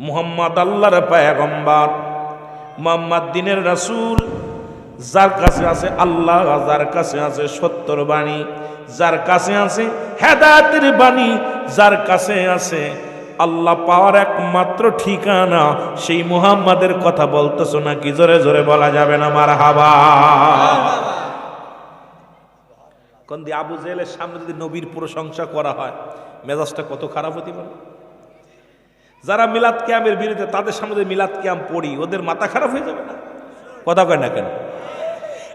মুহাম্মদ আল্লাহর পয়গম্বর, মুহাম্মদ দ্বীনের রাসূল, যার কাছে আছে আল্লাহ, যার কাছে আছে সত্যর বাণী, যার কাছে আছে হেদায়েতের বাণী, যার কাছে আছে আল্লাহ পাওয়ার একমাত্র ঠিকানা, সেই মুহাম্মাদের কথা বলতেছো নাকি? জোরে জোরে বলা যাবে না মারহাবা? কোন দি আবু জেহেলের সামনে যদি নবীর প্রশংসা করা হয়, মেজাজটা কত খারাপ হতে পারে? যারা মিলাদ কিয়ামের বিরুদ্ধে, তাদের সামনে যদি মিলাদ কিয়াম পড়ি, ওদের মাথা খারাপ হয়ে যাবে না? কথা কয় না কেন?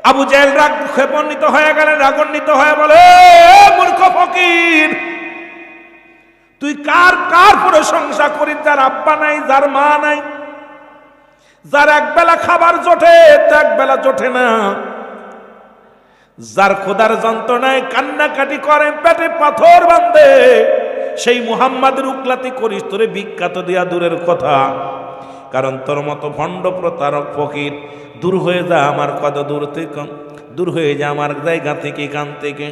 আবু জেহেল রাগ ক্ষেপণিত হয়ে গেলেন, রাগান্বিত হয়ে বলে, মূর্খ ফকির, তুই কার কার প্রশংসা করিস? যার আব্বা নাই, যার মা নাই, যার একবেলা খাবার জোটে, একবেলা জোটে না, যার খোদার যন্ত্রণায় কান্নাকাটি করে, পেটে পাথর বাঁধে, সেই মুহাম্মাদের উকলাতি করিস? তোরে বিখ্যাত দিয়া দূরের কথা, কারণ তোর মতো ভণ্ড প্রতারক ফকির দূর হয়ে যা আমার কথা, দূর হয়ে যা আমার জায়গা থেকে, কান থেকে।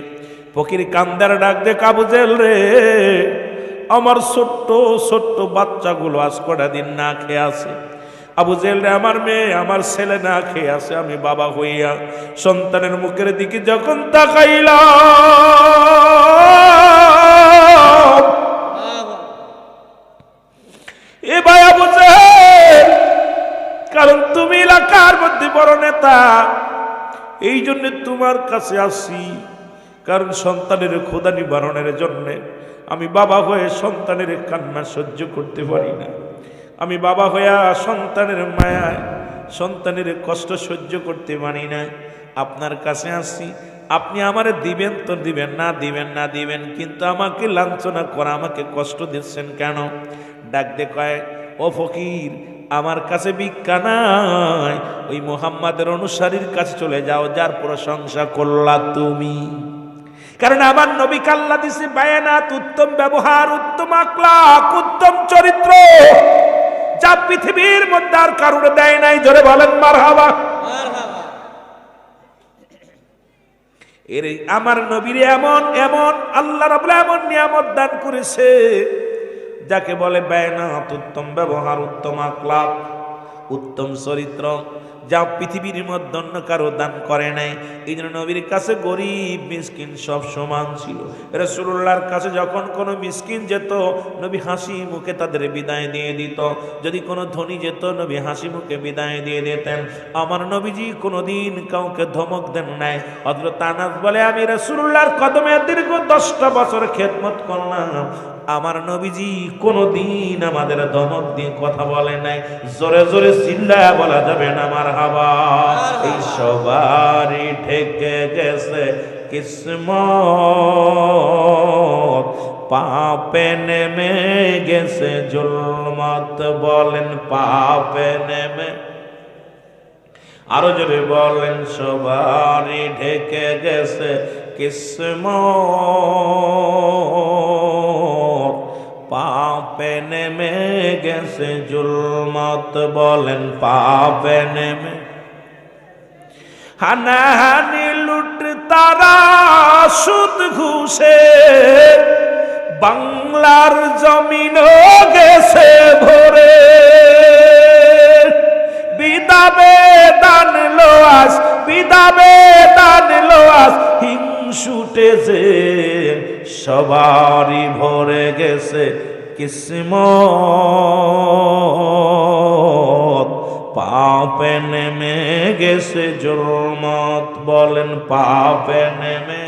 ফকির কান্দার ডাক দে, আবু জেহেল রে, আমার ছোট্ট ছোট্ট বাচ্চাগুলো আজ কটা দিন না খেয়ে আছে। আবু জেহেল রে, আমার মেয়ে, আমার ছেলে না খেয়ে আছে। আমি বাবা হইয়া সন্তানের মুখের দিকে যখন তাকাইলাম, এ ভাই আবু জেহেল, কারণ তুমি এলাকার মধ্যে বড় নেতা, এই জন্য তোমার কাছে আসি। কারণ সন্তানের ক্ষুধা নিবারণের জন্য আমি বাবা হয়ে সন্তানের কান্না সহ্য করতে পারি না। আমি বাবা হইয়া সন্তানের মায়ায় সন্তানের কষ্ট সহ্য করতে পারি না। আপনার কাছে আসি, আপনি আমারে দিবেন তো দিবেন, না দিবেন না দিবেন, কিন্তু আমাকে লাঞ্ছনা করা, আমাকে কষ্ট দিচ্ছেন কেন? ডাক দে কয়, ও ফকির, আমার কাছে ভিক্ষা নাই, ওই মুহাম্মাদের অনুসারীর কাছে চলে যাও, যার প্রশংসা করলা তুমি। কারণ আমার নবীকে আল্লাহ দিছে বায়ানাত, উত্তম ব্যবহার, উত্তম আখলাক, উত্তম চরিত্র, যা পৃথিবীর মধ্যে আর কারোর দেয় নাই। জোরে বলেন মারহাবা। এর আমার নবীর এমন এমন আল্লাহ রাব্বুল এমন নিয়ামত দান করেছে, যাকে বলে বায়ানাত, উত্তম ব্যবহার, উত্তম আখলাক, উত্তম চরিত্র, যা পৃথিবীর মধ্যে অন্য কারো দান করে নাই। এই জন্য নবীর কাছে গরিব মিসকিন সব সমান ছিল। রাসূলুল্লাহর কাছে যখন কোনো মিসকিন যেত, নবী হাসি মুখে তাদের বিদায় দিয়ে দিত। যদি কোনো ধনী যেত, নবী হাসি মুখে বিদায় দিয়ে দিতেন। আমার নবীজি কোনোদিন কাউকে ধমক দেন নাই। হযরত আনাস বলে, আমি রাসূলুল্লাহর কদমে দীর্ঘ 10টা বছর খেদমত করলাম, আমার নবীজি কোনদিন আমাদের ধমক দিয়ে কথা বলে নাই। জোরে জোরে চিল্লায়া বলা যাবে না মারহাবা? এই সবারই ঠেকে গেছে কিসমত, পাপে নেমে গেছে জুলমত। বলেন পাপে নেমে, আরো জোরে বলেন, সবারই ঢেকে গেছে কিসমত, পাপে নেমে গেছে জুলমত। বলেন পাপে নেমে, হানাহানি লুট তারা সুদ ঘুষে, বাংলার জমিন গেছে ভরে। বিদাবে দান লোয়াস, বিদাবে দান লোয়াস, হিংসুটেছে সবারই ভরে গেছে কিসমত, পাপে নেমে গেছে জুলমত। বলেন পাপে নেমে।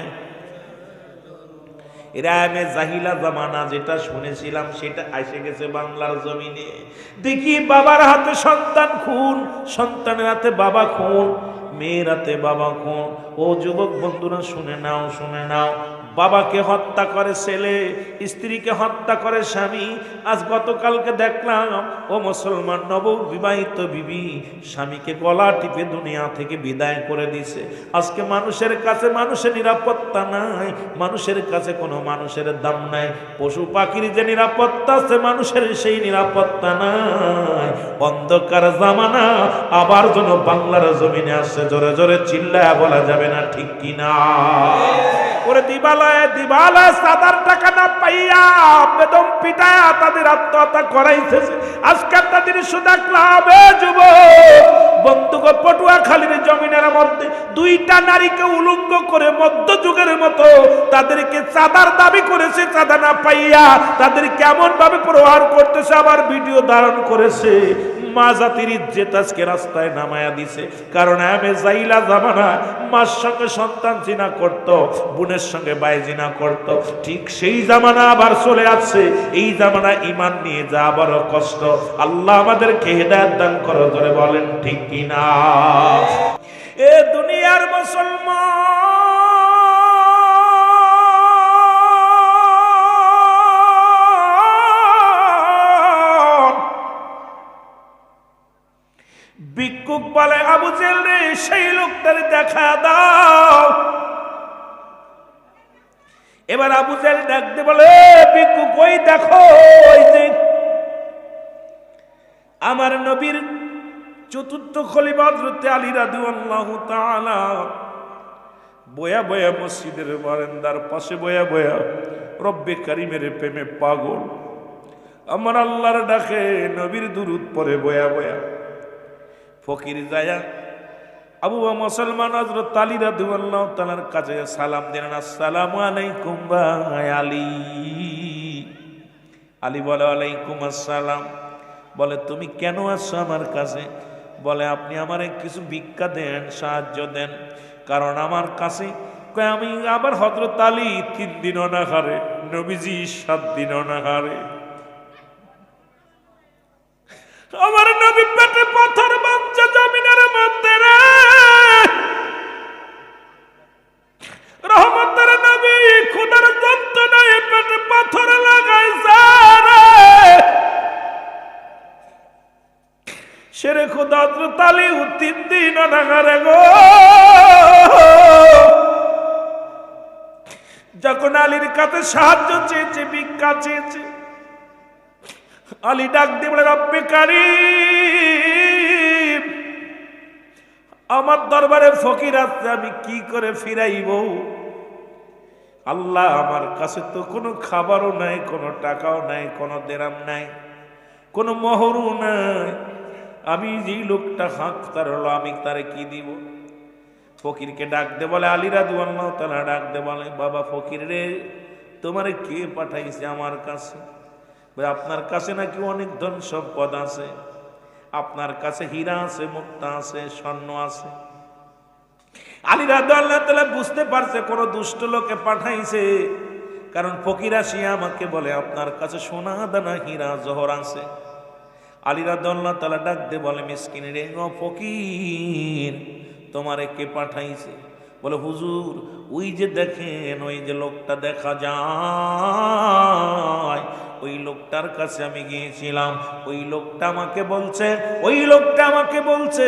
ইরামে জাহিলা জামানা যেটা শুনেছিলাম, সেটা এসে গেছে বাংলার জমিনে। দেখি বাবার হাতে সন্তান খুন, সন্তানের হাতে বাবা খুন, মেয়ের হাতে বাবা খুন। ও যুবক বন্ধুরা, শুনে নাও, শুনে নাও। বাবাকে হত্যা করে ছেলে, স্ত্রীকে হত্যা করে স্বামী। আজ গতকালকে দেখলাম, ও মুসলমান নববিবাহিত বিবি স্বামীকে গলা টিপে দুনিয়া থেকে বিদায় করে দিছে। আজকে মানুষের কাছে মানুষের নিরাপত্তা নাই, মানুষের কাছে কোনো মানুষের দাম নাই। পশু পাখির যে নিরাপত্তা আছে, মানুষের সেই নিরাপত্তা নাই। অন্ধকার জামানা আবার যেন বাংলার জমিনে আসছে। জোরে জোরে চিল্লায়া বলা যাবে না ঠিক কিনা? ওরে দিবালয়ে দিবালয়ে সাদার টাকা না পাইয়া বেদম পিটায়া তাদের আত্মহত্যা করাইছে। আজকের তাদের সুদা ক্লাবে যুব বন্ধুক পটুয়াখালীর জমিনের মধ্যে দুইটা নারীকে উলঙ্গ করে মধ্যযুগের মতো তাদেরকে চাঁদার দাবি করেছে, চাঁদা না পাইয়া তাদের কেমন ভাবে প্রহার করতেছে, আবার ভিডিও ধারণ করেছে। মা জাতির ইজ্জত আজকে রাস্তায় নামায়া দিছে। কারণ আমি জাইলা জামানা মার সঙ্গে সন্তান জিনা করত, বোনের সঙ্গে ভাই জিনা করত, ঠিক সেই জামানা আবার চলে আসছে। এই জামানা ঈমান নিয়ে যা বড় কষ্ট। আল্লাহ আমাদেরকে হেদায়েত দান করো, ধরে বলেন ঠিক কিনা। এ দুনিয়ার মুসলমান ভিক্ষুক বলে, আবু জেহেল রে সেই লোকটার দেখা দাও। এবার আবু জেহেল ডাকতে বলে, ভিক্ষুক ওই দেখো, ওই যে আমার নবীর চতুর্থ খলিফা হযরত আলী রাদিয়াল্লাহু তাআলা বয়া বয়া মসজিদের বারান্দার পাশে বয়া বয়া রব্বে কারিমের প্রেমে পাগল, আমার আল্লাহর ডাকে নবীর দুরূদ পড়ে বয়া বয়া। ফকির যায়া আবু মুসলমান হযরত আলী রাদিয়াল্লাহু তাআলার কাছে সালাম দিলেন, আসসালামু আলাইকুম ভাই আলী। আলী বলে, ওয়ালাইকুম আসসালাম। বলে, তুমি কেন আসছো আমার কাছে? বলে, আপনি আমারে কিছু ভিক্ষা দেন, সাহায্য দেন। কারণ আমার কাছে আমি আবার হযরত আলী 3 দিন অনাহারে, নবীজি 7 দিন অনাহারে। আমার নবী পেটে পাথর বাঁধছে জমিনের মধ্যে রে, রহমতের নবী খোদার যন্ত্রণায় পেটে পাথর লাগাইছে রে। সেরে খোদা হযরত আলী 3 দিন অনাহারে গো। যখন আলীর কাছে সাহায্য চেয়েছে, ভিক্ষা চেয়েছে, আলী ডাক দিয়ে বলে, রব্বে কারীম আমার দরবারে ফকির আছে, আমি কি করে ফিরাইব? আল্লাহ আমার কাছে তো কোনো খাবারও নাই, কোনো টাকাও নাই, কোনো দেরাম নাই, কোনো মোহরও নাই। আমি যেই লোকটা হাঁক তার হলো, আমি তারে কি দিব? ফকিরকে ডাক দে বলে, আলী রাদিয়াল্লাহু তাআলা ডাক দে বলে, বাবা ফকির রে, তোমারে কে পাঠাইছে আমার কাছে? আপনার কাছে নাকি অনেক ধন সম্পদ আছে, আপনার কাছে হীরা আছে, মুক্তা আছে, স্বর্ণ আছে। আলী রাদিয়াল্লাহু তাআলা বুঝতে পারছে কোন দুষ্ট লোকে পাঠাইছে। কারণ ফকির আসিয়া আমাকে বলে, আপনার কাছে সোনা দানা হীরা জহর আছে। আলী রাদিয়াল্লাহু তাআলা ডাক দে বলে, মিসকিন রে, ও ফকির, তোমারে কে পাঠাইছে? বলে, হুজুর ওই যে দেখেন, ওই যে লোকটা দেখা যায়, ওই লোকটার কাছে আমি গিয়েছিলাম। ওই লোকটা আমাকে বলছে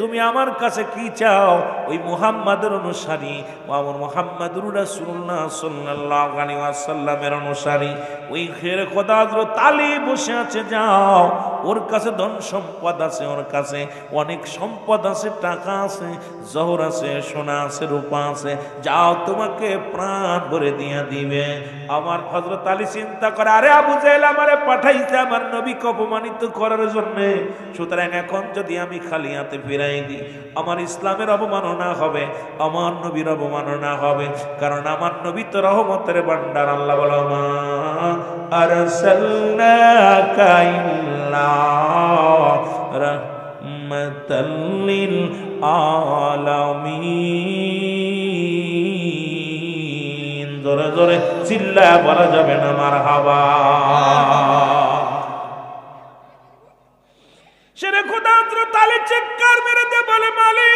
তুমি আমার কাছে কি চাও? ওই মুহাম্মাদের অনুসারী, আমার মুহাম্মাদুর রাসূলুল্লাহ সাল্লাল্লাহু আলাইহি ওয়াসাল্লামের অনুসারী ওই খেরে খোদা হযরত আলী বসে আছে, যাও, ওর কাছে ধন সম্পদ আছে, ওর কাছে অনেক সম্পদ আছে, টাকা আছে, জহর আছে, সোনা আছে, রূপা আছে, যাও, তোমাকে প্রাণ ভরে দিয়া দিবে। আমার হযরত আলী চিন্তা করে, আরে আবু জেহেল আমারে পাঠাইছে আমার নবীকে অপমানিত করার জন্য, সুতরাং এখন যদি আমি খালি হাতে ফিরাই দিই, আমার ইসলামের অবমাননা হবে, আমার নবীর অবমাননা হবে। কারণ আমার নবী তো রহমতের ভান্ডার। আল্লাহ বলো, মা আরসালনাকা ইল্লা রাহমাতাল লিল আলামিন। জোরে জোরে চিল্লায়া বলা যাবে না মারহাবা। সেরে খোদা হযরত আলী চিৎকার মেরে দিয়ে বলে, মালিক,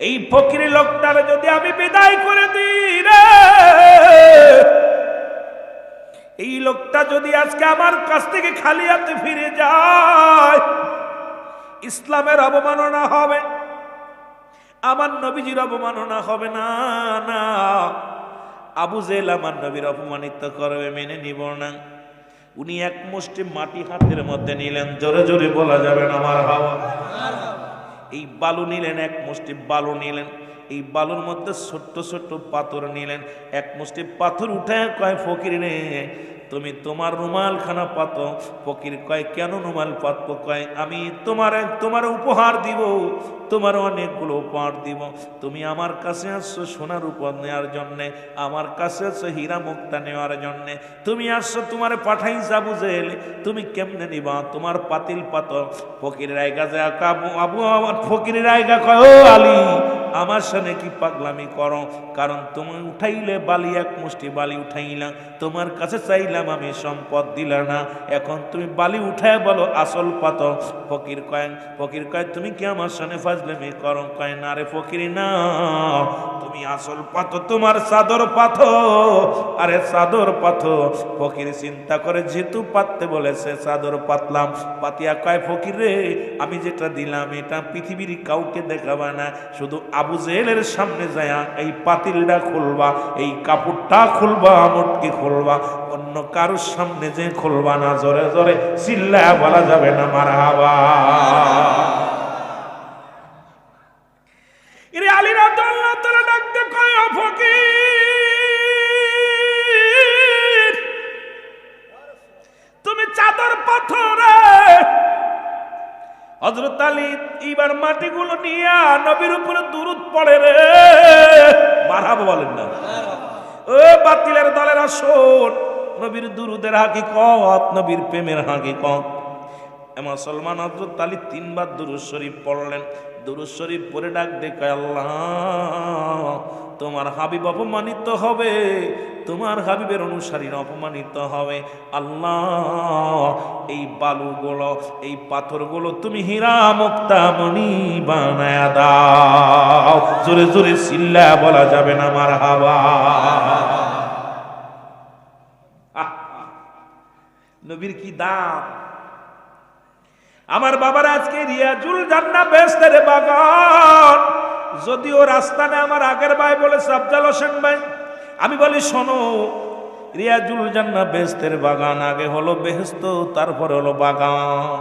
এই ফকির লোকটারে যদি আমি বিদায় করে দিই রে, এই লোকটা যদি আজকে আমার কাছ থেকে খালি হাতে ফিরে যায়, ইসলামের অবমাননা হবে, আমার নবীজির অবমাননা হবে না। না, আবু জেহেল আমার নবীর অপমানিত করবে, মেনে নিব না। উনি এক মুষ্টি মাটি হাতের মধ্যে নিলেন, জোরে জোরে বলা যাবে না মারহাবা। এই বালু নিলেন, এক মুষ্টি বালু নিলেন, এই বালুর মধ্যে ছোট্ট ছোট্ট পাথর নিলেন। এক মুষ্টি পাথর উঠে কয় ফকির রে তুমি তোমার রুমাল খানা পাতো। ফকির কয় কেন রুমাল পাতবো? কয় আমি তোমার উপহার দিব, তোমার অনেকগুলো উপহার দিব। তুমি আমার কাছে আসছো সোনার উপর নেওয়ার জন্যে, আমার কাছে আসছো হীরা মুক্তা নেওয়ার জন্যে। তুমি আসছো তোমার পাঠাইছে আবু জেহেল, তুমি কেমনে নিবা? তোমার পাতিল পাতো। ফকির রায়গা যায় আবু আমার ফকির রায়গা কয় ও আলী আমার সামনে কি পাগলামি করো? কারণ তুমি উঠাইলে বালি, এক মুষ্টি বালি উঠাইলা, তোমার কাছে চাইলাম আমি সম্পদ দিলা না, এখন তুমি বালি উঠায় বলো আসল পাতো। ফকির কয় তুমি কি আমার সামনে ফাজলামি করো? কয় না রে ফকির না, তুমি আসল পাতো, তোমার চাদর পাথো। আরে চাদর পাথো। ফকির চিন্তা করে যেহেতু পাততে বলেছে চাদর পাতলাম। পাতিয়া কয় ফকির রে আমি যেটা দিলাম এটা পৃথিবীর কাউকে দেখাবা না, শুধু আবু জেহেলের সামনে যায় এই পাতিলটা খুলবা, এই কাপড়টা খুলবা, মুটকি খুলবা, অন্য কারোর সামনে যে খুলবা না। জোরে জোরে চিল্লায়া বলা যাবে না মারহাবা। ইরে আলী রাদিয়াল্লাহু তাআলা ডাকতে কয় ও ফকির তুমি চাদর পাথরে। হযরত আলী এবার মাটিগুলো নিয়ে নবীর উপরে দুরূদ পড়ে রে মারহাবা বলেন না। ও বাতিলের দলের আসন, নবীর দুরূদের হাকিকত, নবীর প্রেমের হাকিকত। মুসলমান হযরত আলী 3 বার দুরূদ শরীফ পড়লেন। দুরূদ শরীফ পড়ে ডাক দেখে আল্লাহ তোমার হাবিব অপমানিত হবে, তোমার হাবিবের অনুসারীরা অপমানিত হবে। আল্লাহ এই বালুগুলো, এই পাথরগুলো তুমি হীরা মুক্তা মণি বানায়া দাও। জোরে জোরে চিল্লা বলা যাবে না মারহাবা। নবীর কি দাম! আমার বাবার আজকে রিয়াজুল জান্নাহ বেহেশতের বাগান, যদিও রাস্তা না আমার আগের ভাই বলেছে আফজাল হোসেন ভাই, আমি বলি শোনো রিয়াজুল জান্নাহ বেহেশতের বাগান আগে হলো বেহেশত, তারপরে হলো বাগান।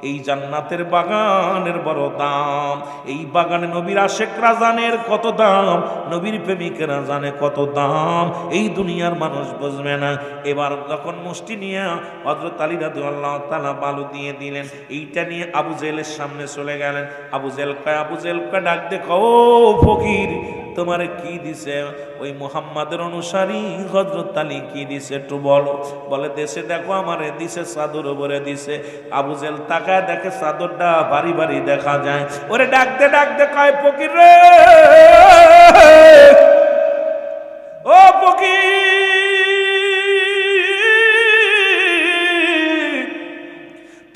এই জান্নাতের বাগানের বড় দাম। এই বাগানে নবীর আশেকরা জানের কত দাম, নবীর প্রেমিকেরা জানে কত দাম, এই দুনিয়ার মানুষ বুঝবে না। এবার যখন মুষ্টি নিয়ে হযরত আলী রাদিয়াল্লাহু তাআলা বালু দিয়ে দিলেন, এইটা নিয়ে আবু জেহেলের সামনে চলে গেলেন। আবু জেহেল ডাক দেখো ও ফকির তোমার কি দিছে? ওই মুহাম্মাদের অনুসারী হযরত আলী কি দিছে একটু বলো। বলে দেশে দেখো আমারে দিছে, চাদর উপরে দিছে। আবু জেহেল তাকায় দেখে চাদরটা ভারী ভারী দেখা যায়। ওরে ডাক দে কয় ফকির রে ও ফকির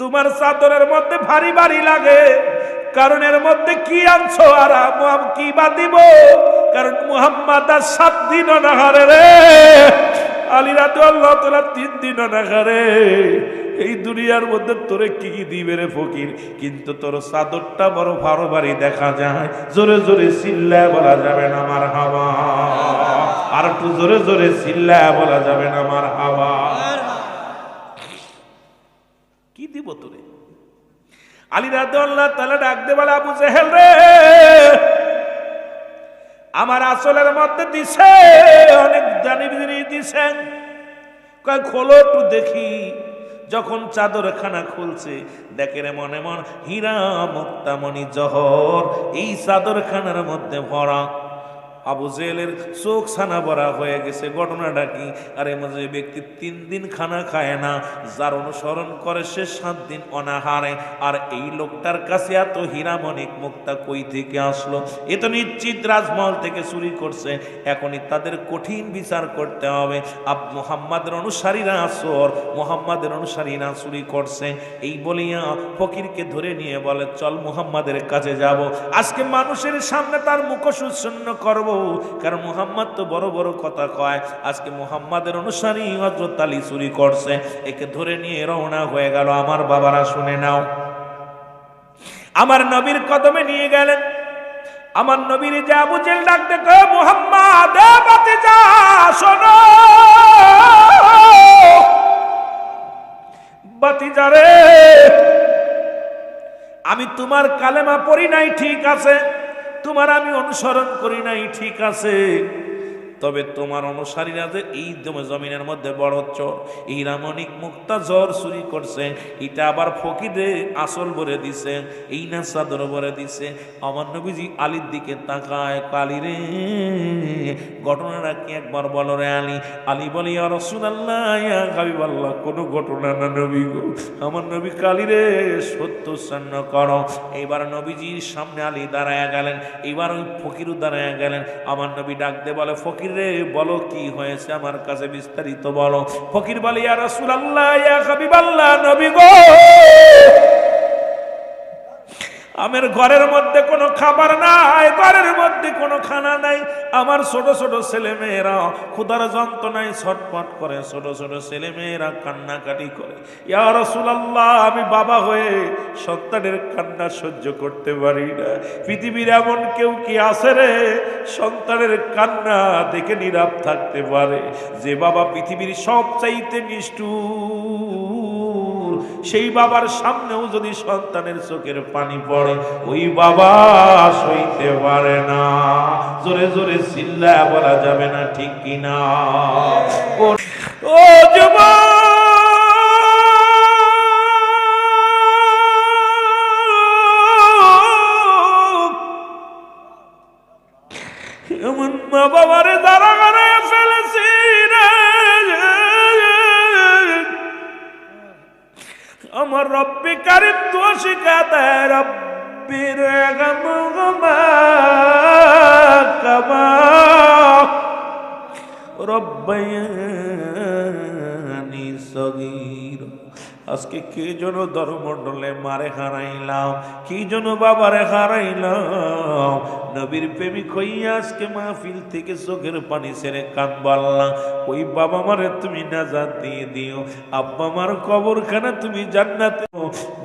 তোমার চাদরের মধ্যে ভারী ভারী লাগে, কারণ এর মধ্যে কি আনছো আর কি বা দিব? কারণ মুহাম্মদ আর 7 দিন অনাহারে রে, আলী রাদিয়াল্লাহু তাআলা 3 দিন অনাহারে। এই দুনিয়ার মধ্যে তোরে কি দিবে রে ফকির? কিন্তু তোর চাদরটা বড় ভারী দেখা যায়। জোরে জোরে চিল্লা বলা যাবে না মারহাবা। আর একটু জোরে জোরে চিল্লা বলা যাবে না মারহাবা। কি দিব তোরে? আলী রাদিয়াল্লাহু তাআলা ডাক দে বলে আবু জেহেল রে আমার আসলের মধ্যে দিছে অনেক জানি জিনিস দিছেন। কয় খোলো একটু দেখি। যখন চাদরখানা খুলছে দেখে রে মনে মন হীরা মুক্তা মণি জহর এই চাদরখানার মধ্যে ভরা। আবু জেহেলের চোখ ছানা ভরা হয়ে গেছে। ঘটনাটা কি? আরে যে ব্যক্তি 3 দিন খানা খায় না, যার অনুসরণ করে সে 7 দিন অনাহারে, আর এই লোকটার কাছে এত হীরামণিক মুক্তা কই থেকে আসলো? এ তো নিশ্চিত রাজমহল থেকে চুরি করছে। এখনই তাদের কঠিন বিচার করতে হবে। মুহাম্মাদের অনুসারীরা চোর, মুহাম্মাদের অনুসারীরা চুরি করছে। এই বলিয়া ফকিরকে ধরে নিয়ে বলে চল মুহাম্মাদের কাছে যাব, আজকে মানুষের সামনে তার মুখোশ উচ্ছন্ন করব, কারণ মুহাম্মদ তো বড় বড় কথা কয়। আজকে মুহাম্মাদের অনুসারী হযরত আলী চুরি করছে। একে ধরে নিয়ে রওনা হয়ে গেল। আমার বাবারা শুনে নাও, আমার নবীর কদমে নিয়ে গেলেন। আমার নবীর যে আবু জেহেল ডাক দেখো মুহাম্মদ বাতিজা শোনো, ভাতিজারে, আমি তোমার কালেমা পড়ি নাই ঠিক আছে, তোমার আমি অনুসরণ করি নাই ঠিক আছে, তবে তোমার অনুসারীরা যে এই জমিনের মধ্যে বড় চোর, এই রামণিক মুক্তা জ্বর চুরি করছে, এটা আবার ফকিরে আসল ভরে দিছে, এই না চাদর ভরে দিছে। আমার নবীজি আলীর দিকে তাকায়, কালী রে ঘটনাটা কি একবার বলো রে আলী। আলী বলে ইয়া রাসূলুল্লাহ ইয়া হাবিবাল্লাহ, কোনো ঘটনা না নবী গো। আমার নবী কালী রে সত্য উচ্চারণ করো। এইবার নবীজির সামনে আলী দাঁড়ায়া গেলেন, এইবার ওই ফকিরও দাঁড়ায়া গেলেন। আমার নবী ডাক দে বলে ফকির রে বলো কি হয়েছে, আমার কাছে বিস্তারিত বলো। ফকির বলে ইয়া রাসূলুল্লাহ ইয়া হাবিবাল্লাহ, নবী গো আমার ঘরের মধ্যে কোনো খাবার নাই, ঘরের মধ্যে কোনো খানা নাই, আমার ছোট ছোট ছেলে মেয়েরা ক্ষুধার যন্ত্রণায় ছটফট করে, ছোট ছোট ছেলে মেয়েরা কান্নাকাটি করে। ইয়া রাসূলুল্লাহ আমি বাবা হয়ে সন্তানের কান্না সহ্য করতে পারি না। পৃথিবীর এমন কেউ কি আছে রে সন্তানের কান্না দেখে নীরব থাকতে পারে? যে বাবা পৃথিবীর সবচাইতে নিষ্ঠুর, সেই বাবার সামনেও যদি সন্তানের চোখের পানি পড়ে ওই বাবা সইতে পারে না। জোরে জোরে চিল্লায়া বলা যাবে না ঠিক কিনা? ও যুবক এমন মা বাবারে দ্বারা বানায় ফেলেছি রে, আমার রব্বি কারিম দোয়া শিখাতে রব্বি রহমহুমা কামা রব্বায়ানি সগীর। আজকে কে যেন ধর্মমণ্ডলে মারে হারাইলাম, কি যেন বাবারে হারাইলাম। নবীর প্রেমিক হইয়া আজকে মাহফিল থেকে চোখের পানি ছেড়ে কাঁদবাল্লাম। ওই বাবা মারে তুমি নাজাত দিয়ে দিও, আব্বা মার কবরখানা তুমি জান্নাতে।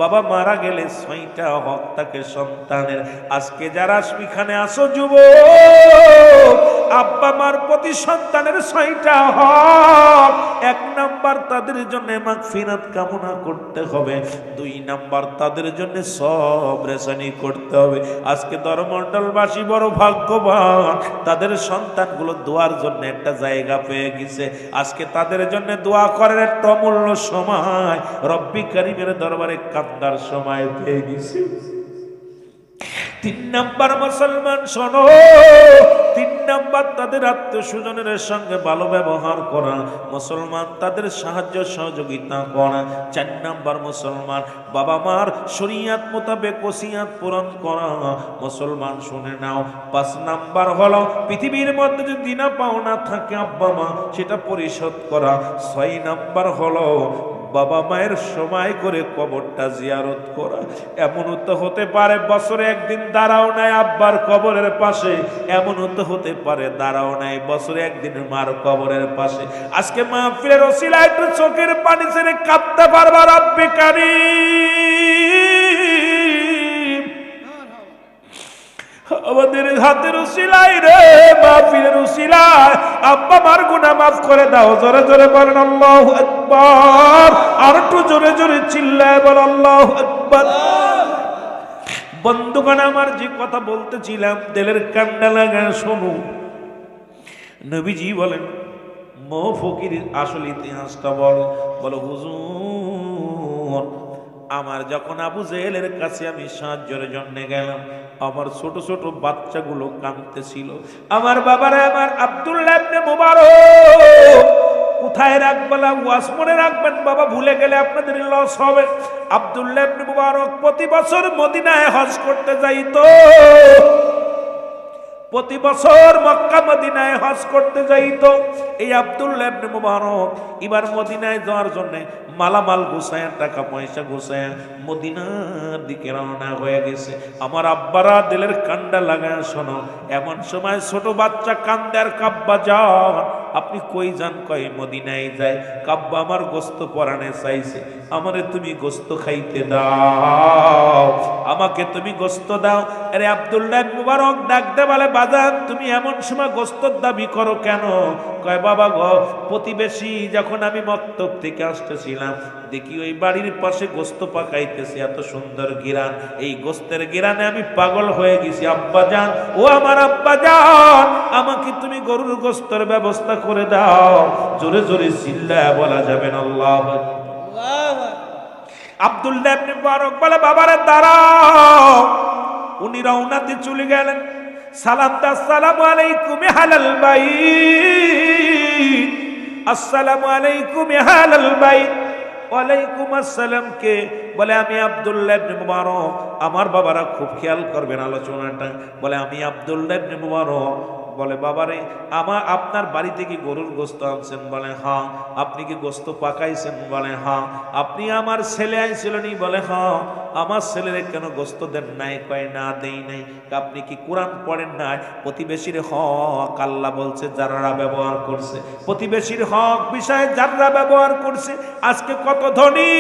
বাবা মারা গেলে 6টা হক থাকে সন্তানের। আজকে যারা সেখানে আসো যুবক, আব্বা মার প্রতি সন্তানের 6টা হক। 1 নাম্বার তাদের জন্য মাগফিরাত কামনা করতে হবে, 2 নাম্বার তাদের জন্য সবরেশানি করতে হবে। আজকে ধর্মমণ্ডলবাসী বড় ভাগ্যবান, তাদের সন্তানগুলো দোয়ার জন্য একটা জায়গা পেয়ে গেছে। আজকে তাদের জন্য দোয়া করার একটা অমূল্য সময়, রব্বি কারিমের দরবারে কান্দার সময় পেয়ে গেছে। 3 নাম্বার মুসলমান শোনো, 3 নাম্বার তাদের আত্মীয় স্বজনের সঙ্গে ভালো ব্যবহার করা, মুসলমান তাদের সাহায্য সহযোগিতা করা। 4 নাম্বার মুসলমান বাবা মার শরীয়ত মোতাবেক ওসিয়ত পূরণ করা। মুসলমান শুনে নাও। 5 নাম্বার হলো পৃথিবীর মধ্যে যদি দিনা পাওনা থাকে আব্বা মা সেটা পরিশোধ করা। 6 নাম্বার হলো বাবা মায়ের সময় করে কবরটা জিয়ারত করা। এমনও তো হতে পারে বছরে একদিন দাঁড়াও নাই আব্বার কবরের পাশে, এমনও তো হতে পারে দাঁড়াও নাই বছরে একদিন মার কবরের পাশে। আজকে মাহফিলের ওসিলায় একটু চোখের পানি ছেড়ে কাঁদতে পারবা রব্বি কারীম। আমাদের হাতের উসিলায় রে মাহফিলের উসিলায় আব্বা মার গুনাহ মাফ করে দাও। জোরে জোরে বলেন আল্লাহু আকবার, আর একটু জোরে জোরে চিল্লায় বল আল্লাহু আকবার। বন্ধুগণ আমার যে কথা বলতেছিলাম দিলের কান্ডা লাগা শোনো। নবীজি বলেন মো ফকির আসল ইতিহাসটা বলো হুজুর আমার যখন আবু জেহেলের কাছে আমি সাহায্যের জন্য গেলাম, আমার ছোট ছোট বাচ্চাগুলো কাঁদতেছিল। আমার বাবারে আমার আব্দুল্লাহ ইবনে মুবারক কোথায় রাখবেন? ওয়াজ মনে রাখবেন বাবা, ভুলে গেলে আপনাদের লস হবে। আব্দুল্লাহ ইবনে মুবারক প্রতি বছর মদিনায় হজ করতে যাইতো, প্রতি বছর মক্কা মদিনায় হজ করতে যাইতো। এই আব্দুল্লাহ ইবনে মুবারক এবার মদিনায় যাওয়ার জন্য মালামাল গুছায়, টাকা পয়সা গুছায় মদিনার দিকে রওনা হয়ে গেছে। আমার আব্বারা দিলের কান্ডা লাগায় শোনো। এমন সময় ছোট বাচ্চা কান্দে আর কাব্বা যান আপনি কই যান? কয় মদিনায় যায়। কাব্বা আমার গোস্ত পরাণে চাইছে, আমারে তুমি গোস্ত খাইতে দাও, আমাকে তুমি গোস্ত দাও। আরে আব্দুল্লাহ ইবনে মুবারক ডাকতে বলে, বাজান তুমি এমন সময় গোস্তর দাবি করো কেন? কয় বাবা গো, প্রতিবেশী যখন আমি মক্তব থেকে আসতেছিলাম, দেখি ওই বাড়ির পাশে গোস্ত পাকাইতেছে, এত সুন্দর গিরান, এই গোস্তের গিরানে আমি পাগল হয়ে গেছি। আব্বাজান, ও আমার আব্বাজান, আমাকে তুমি গরুর গোস্তের ব্যবস্থা করে দাও। জোরে জোরে চিল্লায়া বলা যাবে না আল্লাহু আকবার। আব্দুল্লাহ ইবনে মুবারক বলে, বাবারে দাঁড়াও। উনি রওনাতে চলে গেলেন। সালাম দা, আসসালামু আলাইকুম আহলাল বাইত, আসসালামু আলাইকুম আহলাল বাইত। ওয়ালাইকুম আসসালাম। কে? বলে আমি আব্দুল্লাহ ইবনে মুবারক। আমার বাবারা খুব খেয়াল করবেন আলোচনাটা। বলে আমি আব্দুল্লাহ ইবনে মুবারক। বলে বাবারে, আপনার বাড়ি থেকে গরুর গোস্ত আনছেন? বলে হ্যাঁ। আপনি কি গোস্ত পাকাইছেন? বলে হ্যাঁ। আপনি আমার ছেলে আইছিলেন? বলে হ্যাঁ। আমার ছেলেরে কেন গোস্ত দেন নাই? কয় না, দেই নাই। আপনি কি কোরআন পড়েন নাই? প্রতিবেশীর হক আল্লাহ বলছে যারা ব্যবহার করছে, প্রতিবেশীর হক বিষয়ে যারা ব্যবহার করছে। আজকে কত ধনী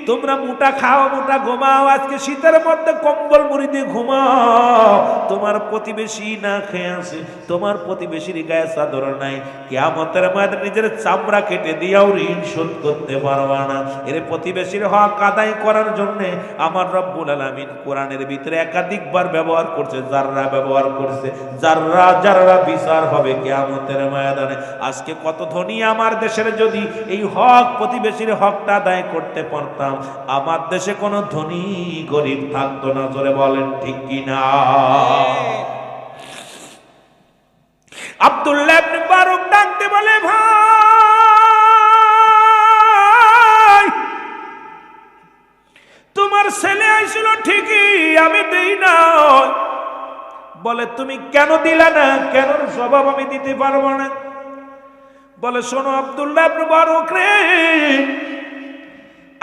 তোমরা, মোটা খাও, মোটা ঘুমাও, আজকে শীতের মধ্যে কম্বল মুড়ি দিয়ে ঘুমাও, তোমার প্রতিবেশী না খেয়ে আছে, তোমার প্রতিবেশীর গায়ে চাদর নাই, কিয়ামতের ময়দানে নিজের চামড়া কেটে দিয়েও ঋণ শোধ করতে পারবা না। এর প্রতিবেশীর হক আদায় করার জন্য আমার রব্বুল আলামিন কোরআনের ভিতরে একাধিকবার ব্যবহার করছে, যাররা ব্যবহার করছে, যাররা বিচার হবে কিয়ামতের ময়দানে। আজকে কত ধনী আমার দেশের, যদি এই হক প্রতিবেশীর হকটা আদায় করতে পারতাম, আমার দেশে কোনো ধনী গরিব থাকতো না। জোরে বলেন ঠিক কিনা? আব্দুল্লাহ ইবনে মুবারক ডাকতে বলে, ভাই তোমার ছেলে আইছিল ঠিকই, আমি দেই না। বলে তুমি কেন দিলা না? কেন? স্বভাব আমি দিতে পারবো না। বলে শোনো আব্দুল্লাহ ইবনে মুবারক রে,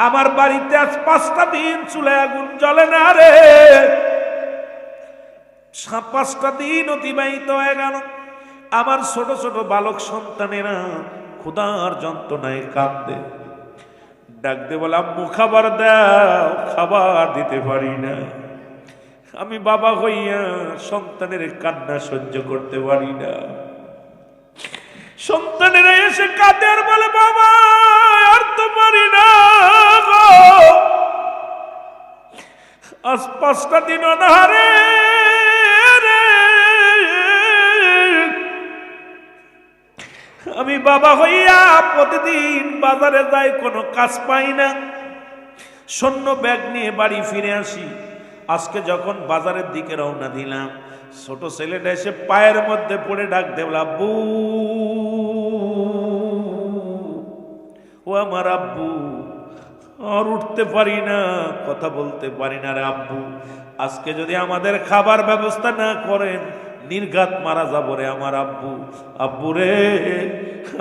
আমার বাড়িতে আজ 5টা দিন চুলায় আগুন জ্বলে না রে। 5টা দিন অতিবাহিত হয়ে গেল। আমার ছোট ছোট বালক সন্তানেরা ক্ষুধার যন্ত্রণায় কাঁদে। ডাক দে বলে, আম্মু খাবার দাও। খাবার দিতে পারি না। আমি বাবা হইয়া সন্তানের কান্না সহ্য করতে পারি না। সন্তানেরা এসে কাঁদে আর বলে, বাবা আর তো পারি না গো, আজ 5টা দিন অনাহারে। আমি বাবা হইয়া প্রতিদিন বাজারে যাই, কোনো কাজ পাই না, শূন্য ব্যাগ নিয়ে বাড়ি ফিরে আসি। আজকে যখন বাজারের দিকে রওনা দিলাম, ছোট ছেলেটা এসে পায়ের মধ্যে পড়ে ডাক দেবলা, আব্বু, ও আমার আব্বু। আর উঠতে পারি না, কথা বলতে পারি না রে আব্বু। আজকে যদি আমাদের খাবার ব্যবস্থা না করেন, নির্ঘাত মারা যাবো রে আমার আব্বু। আব্বু রে,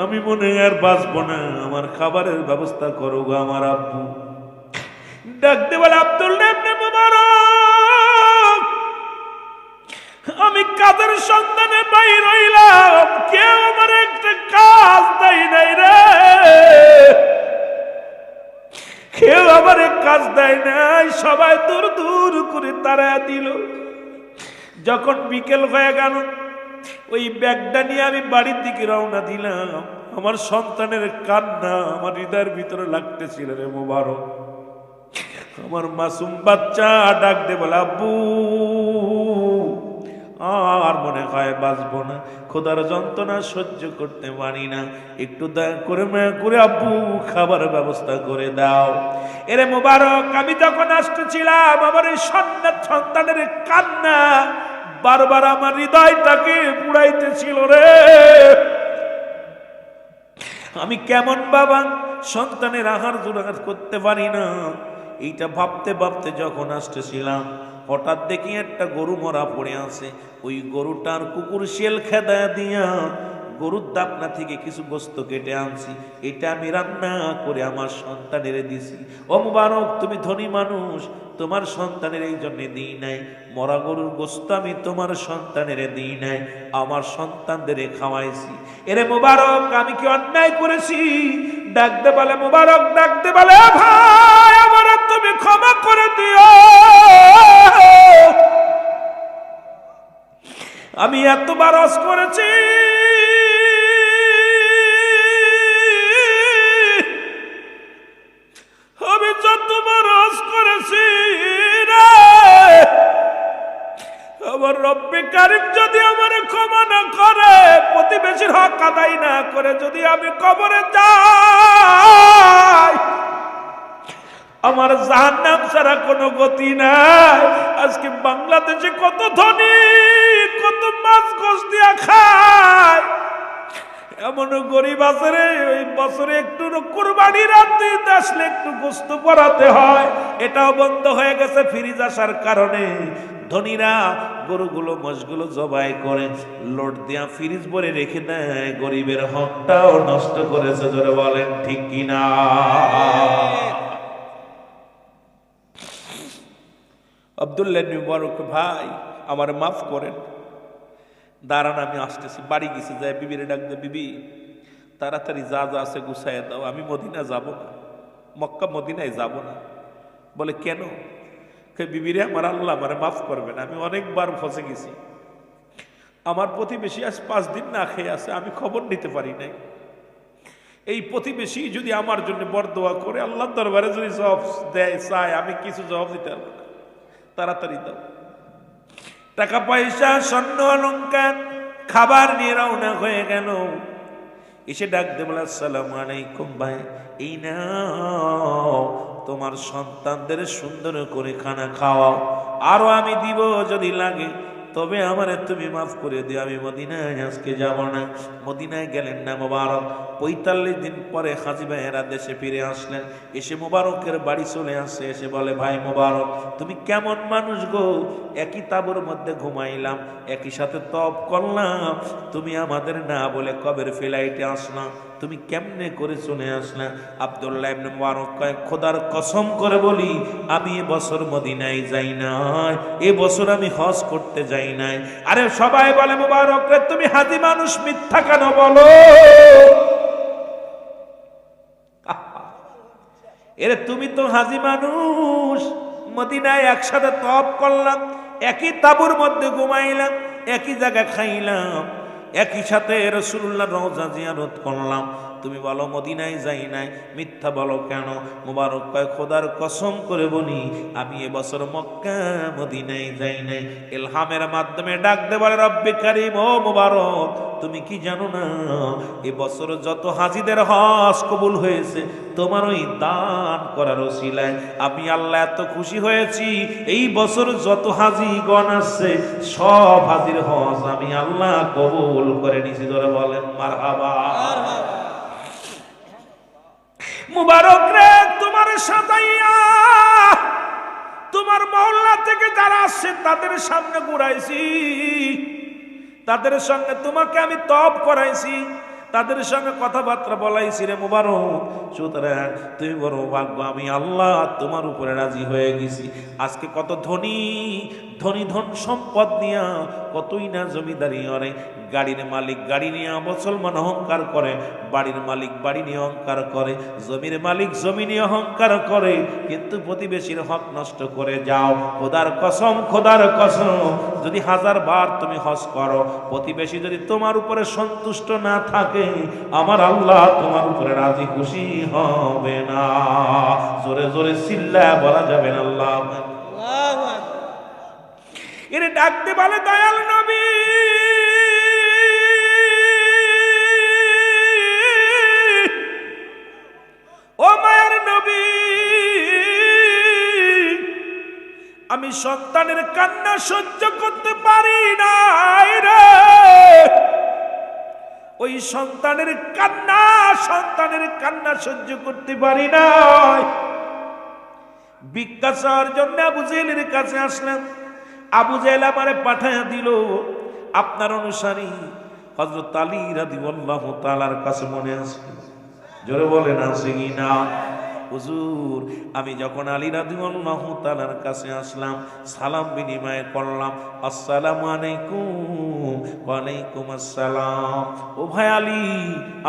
আমি মনে আর বাঁচবো না, আমার খাবারের ব্যবস্থা করো গো আমার আব্বু। ডাকতে বলে, আব্দুল্লাহ ইবনে মুবারক, আমি কাজের সন্ধানে বাইর হইলাম, কেউ আমার একটা কাজ দেয় নাই রে, কেউ আমার কাজ দেয় নাই, সবাই দূর দূর করে তারা দিল। যখন বিকেল হয়ে গেল, ওই ব্যাগটা নিয়ে আমি বাড়ির দিকে রওনা দিলাম। আমার সন্তানের কান্না আমার হৃদয়ের ভিতরে লাগতেছিল রে মুবারক। আমার মাসুম বাচ্চা ডাক দে বলে, আব্বু আর মনে হয় বাঁচবো না, খোদার যন্ত্রণা সহ্য করতে পারি না, একটু দয়া করে মায়া করে আব্বু খাবার ব্যবস্থা করে দাও। এরে মুবারক, আমি যখন আসতেছিলাম, আমার এই সন্তানের কান্না বারবার আমার হৃদয়টাকে পুড়াইতেছিল রে। আমি কেমন বাবা, সন্তানের আহার জোগাড় করতে পারি না। এইটা ভাবতে ভাবতে যখন আসতেছিলাম, হঠাৎ দেখি একটা গরু মরা পড়ে আছে। ওই গরুটার কুকুর শেল খেদা দিয়া গরুর দাপনা থেকে কিছু গোস্ত কেটে আনছি, এটা আমি রান্না করে আমার সন্তানের দিছি। ও মুবারক, তুমি ধনী মানুষ, তোমার সন্তানের এই জন্য দিই নাই। মরা গরুর গোস্ত আমি তোমার সন্তানের দিই নাই, আমার সন্তানদের খাওয়াইছি। এরে মুবারক, আমি কি অন্যায় করেছি? ডাকতে বলে মুবারক, ডাকতে বলে ভাই আমার তুমি ক্ষমা করে দিও, আমি এতবার হজ করেছি, আমি যতবার হজ করেছি রে, আমার রব্বে কারিম যদি আমার ক্ষমা না করে, প্রতিবেশীর হক আদায় না করে যদি আমি কবরে যাই, আমার জাহান্নাম ছাড়া কোনো গতি নাই। আজকে বাংলাদেশে কত ধনী, কত মাছ গোশ দিয়া খায়, এমন গরিব আছে রে, ওই বছরে একটু কুরবানির রাতে আসলে একটু গোস্ত পরাতে হয়, এটাও বন্ধ হয়ে গেছে ফ্রিজ আসার কারণে। ধনীরা গরুগুলো মোষগুলো জবাই করে লোড দিয়া ফ্রিজ ভরে রেখে দেয়, গরিবের হকটাও নষ্ট করেছে। ধরে বলেন ঠিক কিনা? আব্দুল্লাহ মুবারক ভাই আমার মাফ করেন, দাঁড়ান আমি আসতেছি। বাড়ি গেছি, যায় বিবিরে ডাক দে, বিবি তাড়াতাড়ি যা যা আছে গুছাই দাও, আমি মদিনা যাব না, মক্কা মদিনায় যাব না। বলে কেন? বিবিরে আমার আল্লাহ আমারে মাফ করবেন, আমি অনেকবার ফসে গেছি, আমার প্রতিবেশী আজ 5 দিন না খেয়ে আছে, আমি খবর নিতে পারি নাই। এই প্রতিবেশী যদি আমার জন্য বরদোয়া করে আল্লাহর দরবারে যদি জবাব দেয় চায়, আমি কিছু জবাব দিতে পারবো না, তাড়াতাড়ি দাও। টাকা পয়সা স্বর্ণ অলংকার খাবার নিয়ে রওনা হয়ে গেল। এসে ডাক দে বলে আসসালামু আলাইকুম ভাই, এই নাও তোমার সন্তানদের সুন্দর করে খানা খাওয়াও, আরো আমি দিব যদি লাগে, তবে আমারে তুমি মাফ করে দিও, আমি মদিনায় আজকে যাব না। মদিনায় গেলেন না মুবারক। 45 দিন পরে হাজী ভাইয়েরা দেশে ফিরে আসলেন। এসে মুবারকের বাড়ি চলে আসে, এসে বলে ভাই মুবারক তুমি কেমন মানুষ গো, একই তাঁবুর মধ্যে ঘুমাইলাম, একই সাথে তপ করলাম, তুমি আমাদের না বলে কবের ফ্লাইটে আসলাম, তুমি কেমনে করে চলে আসলা? আব্দুল্লাহ ইবনে মুবারক কয় খোদার কসম করে বলি আমি এবছর মদিনায় যাই নাই, এবছর আমি হজ করতে যাই নাই। আরে সবাই বলে মুবারক রে তুমি হাজী মানুষ, মিথ্যা কেন বলো? এরে তুমি তো হাজী মানুষ, মদিনায় একসাথে তপ করলাম, একই তাঁবুর মধ্যে ঘুমাইলাম, একই জায়গা খাইলাম, একই সাথে রাসূলুল্লাহ রওজা জিয়ারত করলাম, তুমি বলো মদিনায় যাই নাই, মিথ্যা বলো কেন? মুবারক কয় খোদার কসম করে বলি আমি এবছর মক্কা মদিনায় যাই নাই। ইলহামের মাধ্যমে ডাক দে বলে রব্বে কারীম ও মুবারক তুমি কি জানো না এবছর যত হাজীদের হজ কবুল হয়েছে তোমার ওই দান করার ওসিলায় আমি আল্লাহ এত খুশি হয়েছি, এই বছর যত হাজীগণ আসছে সব হাজীর হজ আমি আল্লাহ কবুল করে নিয়েছি। ধরে বলেন মারহাবা। মুবারক রে তোমার সাজাইয়া তোমার মহল্লা থেকে যারা আসছে তাদের সামনে ঘুরাইছি, তাদের সঙ্গে তোমাকে আমি তপ করাইছি, তাদের সঙ্গে কথাবার্তা বলাইছি রে মুবারক। সুতরাং তুমি বড় ভাগ্য, আমি আল্লাহ তোমার উপরে রাজি হয়ে গেছি। আজকে কত ধনী ধনী ধন সম্পদ নিয়া কতই না জমিদারি করে, গাড়ির মালিক গাড়ি নিয়ে মুসলমান অহংকার করে, বাড়ির মালিক বাড়ি নিয়ে অহংকার করে, জমির মালিক জমি নিয়ে অহংকার করে, কিন্তু প্রতিবেশীর হক নষ্ট করে যাও। খোদার কসম খোদার কসম যদি 1000 বার তুমি হজ করো, প্রতিবেশী যদি তোমার উপরে সন্তুষ্ট না থাকে আমার আল্লাহ তোমার উপরে রাজি খুশি হবে না। জোরে জোরে চিল্লায়া বলা যাবে না আল্লাহ। এর ডাকতে বলে দয়াল নবী ও মায়ের নবী, আমি সন্তানের কান্না সহ্য করতে পারি নাই রে, ওই সন্তানের কান্না সহ্য করতে পারি নাই। ভিক্ষা চাওয়ার জন্য আবু জেহেলের কাছে আসলাম, আবু জেহেল আমারে পাঠাইয়া দিল আপনার অনুসারী হযরত আলী রাদিয়াল্লাহু তাআলার কাছে মনে আছে? জোরে বলেন আছে কি না? হুজুর, আমি যখন আলী রাদিয়াল্লাহু তাআলার কাছে আসলাম, সালাম বিনিময় করলাম, আসসালামু আলাইকুম। ওয়া আলাইকুম আসসালাম। ও ভাই আলী,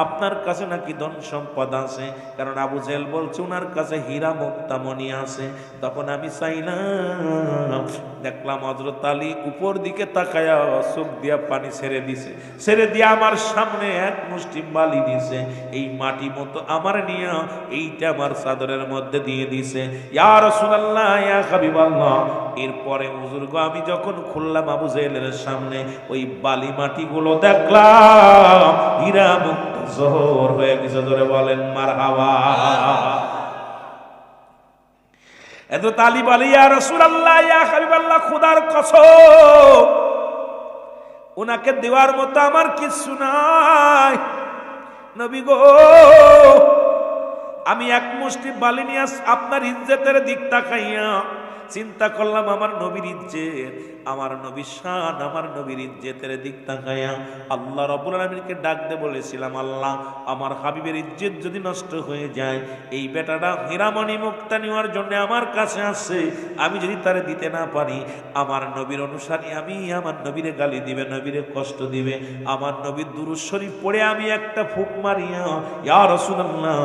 আপনার কাছে নাকি ধন সম্পদ আছে? কারণ আবু জেহেল বলছে ওনার কাছে হীরা মুক্তা মণি আছে। তখন আমি চাইলাম, দেখলাম হযরত আলী উপর দিকে তাকায়া চোখ দিয়া পানি ছেড়ে দিছে, ছেড়ে দিয়ে আমার সামনে এক মুষ্টি বালি দিছে। এই মাটি মতো আমার নিয়ে এইটা আমার চাদরের মধ্যে দিয়ে দিছে। ইয়া রাসূলুল্লাহ, ইয়া হাবিবাল্লাহ। এরপরে হুজুর গো, আমি যখন খুললাম আবু জেহেলের সামনে, ওই বালি মাটিগুলো দেখলাম হীরা মুক্তা জোহর হয়ে গেছে। জোরে বলেন মারহাবা। এত তালি বলে, ইয়া রাসূলুল্লাহ, ইয়া হাবিবাল্লাহ, খোদার কসম, ওনাকে দেওয়ার মতো আমার কিছু নাই নবী গো। আমি এক মুষ্টি বালি নিয়ে আপনার ইজ্জতের দিক তাকাইয়া চিন্তা করলাম, আমার নবীর ইজ্জত, আমার নবীর শান, আমার নবীর ইজ্জতের দিক তাকাইয়া আল্লাহ রাব্বুল আলামিনকে ডাক দিয়ে বলেছিলাম, আল্লাহ, আমার হাবিবের ইজ্জত যদি নষ্ট হয়ে যায়, এই বেটাটা হীরামণি মুক্তা নেওয়ার জন্য আমার কাছে আসছে, আমি যদি তারে দিতে না পারি, আমার নবীর অনুসারী আমি আমার নবীরে গালি দিবে, নবীরে কষ্ট দিবে। আমার নবীর দুরূদ শরীফ পড়ে আমি একটা ফুক মারিয়া, ইয়া রাসূলুল্লাহ,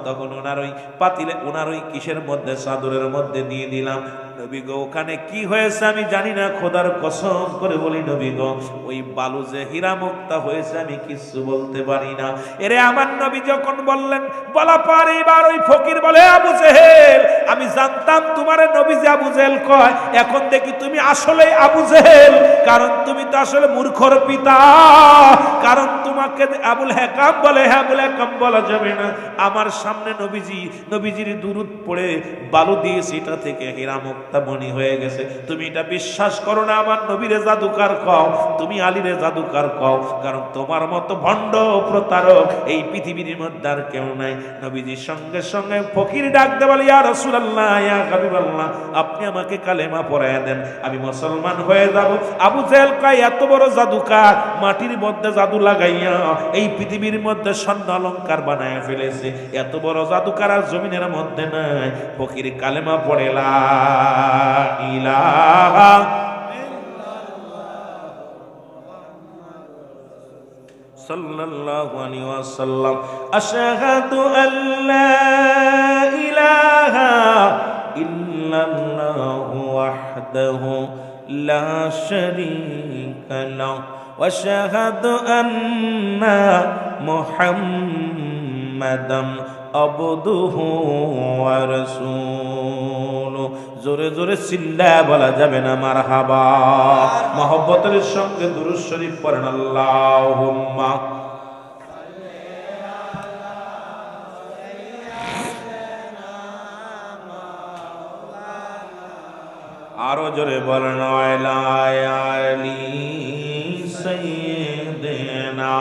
তখন ওনার ওই পাতিলে, ওনার ওই কিসের মধ্যে, চাদরের মধ্যে দিয়ে দিলাম। নবী গো, ওখানে কি হয়েছে আমি জানি না, খোদার কসম করে বলি নবী গো, ওই বালু যে হীরা মুক্তা হয়েছে আমি কিছু বলতে পারি না। এরে আমার নবী যখন বললেন, বলা পর এবার ওই ফকির বলে, আবু জেহেল, আমি জানতাম তোমারে নবী যে আবু জেহেল কয়, এখন দেখি তুমি আসলে আবু জেহেল, কারণ তুমি তো আসলে মূর্খর পিতা, কারণ তোমাকে আবুল হেকাম বলে। হ্যাঁ, আবুল হেকাম বলা যাবে না। আমার সামনে নবীজির দুরূদ পড়ে বালু দিয়েছে, এটা থেকে হীরা মুক্তা মণি হয়ে গেছে। তুমি এটা বিশ্বাস করো না, আমার নবীরে জাদুকার কও, তুমি আলীরে জাদুকার কও, কারণ তোমার মতো ভণ্ড প্রতারক এই পৃথিবীর মধ্যে আর কেউ নাই। নবীজির সঙ্গে সঙ্গে ফকির ডাক দে বলে, ইয়া রাসূলুল্লাহ, ইয়া হাবিবাল্লাহ, আপনি আমাকে কালেমা পড়ায়া দেন, আমি মুসলমান হয়ে যাব। আবু জেহেল কয়, এত বড় জাদুকার, মাটির মধ্যে জাদু লাগাইয়া এই পৃথিবীর মধ্যে স্বর্ণ অলংকার বানায় ফেলেছে, এত বড় জাদুকার আর জমিনের মধ্যে নাই। ফকির কালেমা পড়ে লা ইলাহা সাল্লাল্লাহু আলাইহি ওয়াসাল্লাম, আশহাদু আল্লা ইলাহা ইল্লাল্লাহু ওয়াহদাহু লা শারীকা লাহু ওয়া আশহাদু আন্না মুহাম্মাদান আবদুহু ওয়া রাসূলুহু। জোরে জোরে চিল্লা বলা যাবে না মারহাবা। মহব্বতের সঙ্গে দুরূদ শরীফ পড়েন, আল্লাহুম্মা। আরো জোরে বলেন, আলা আলি সাইয়্যিদিনা।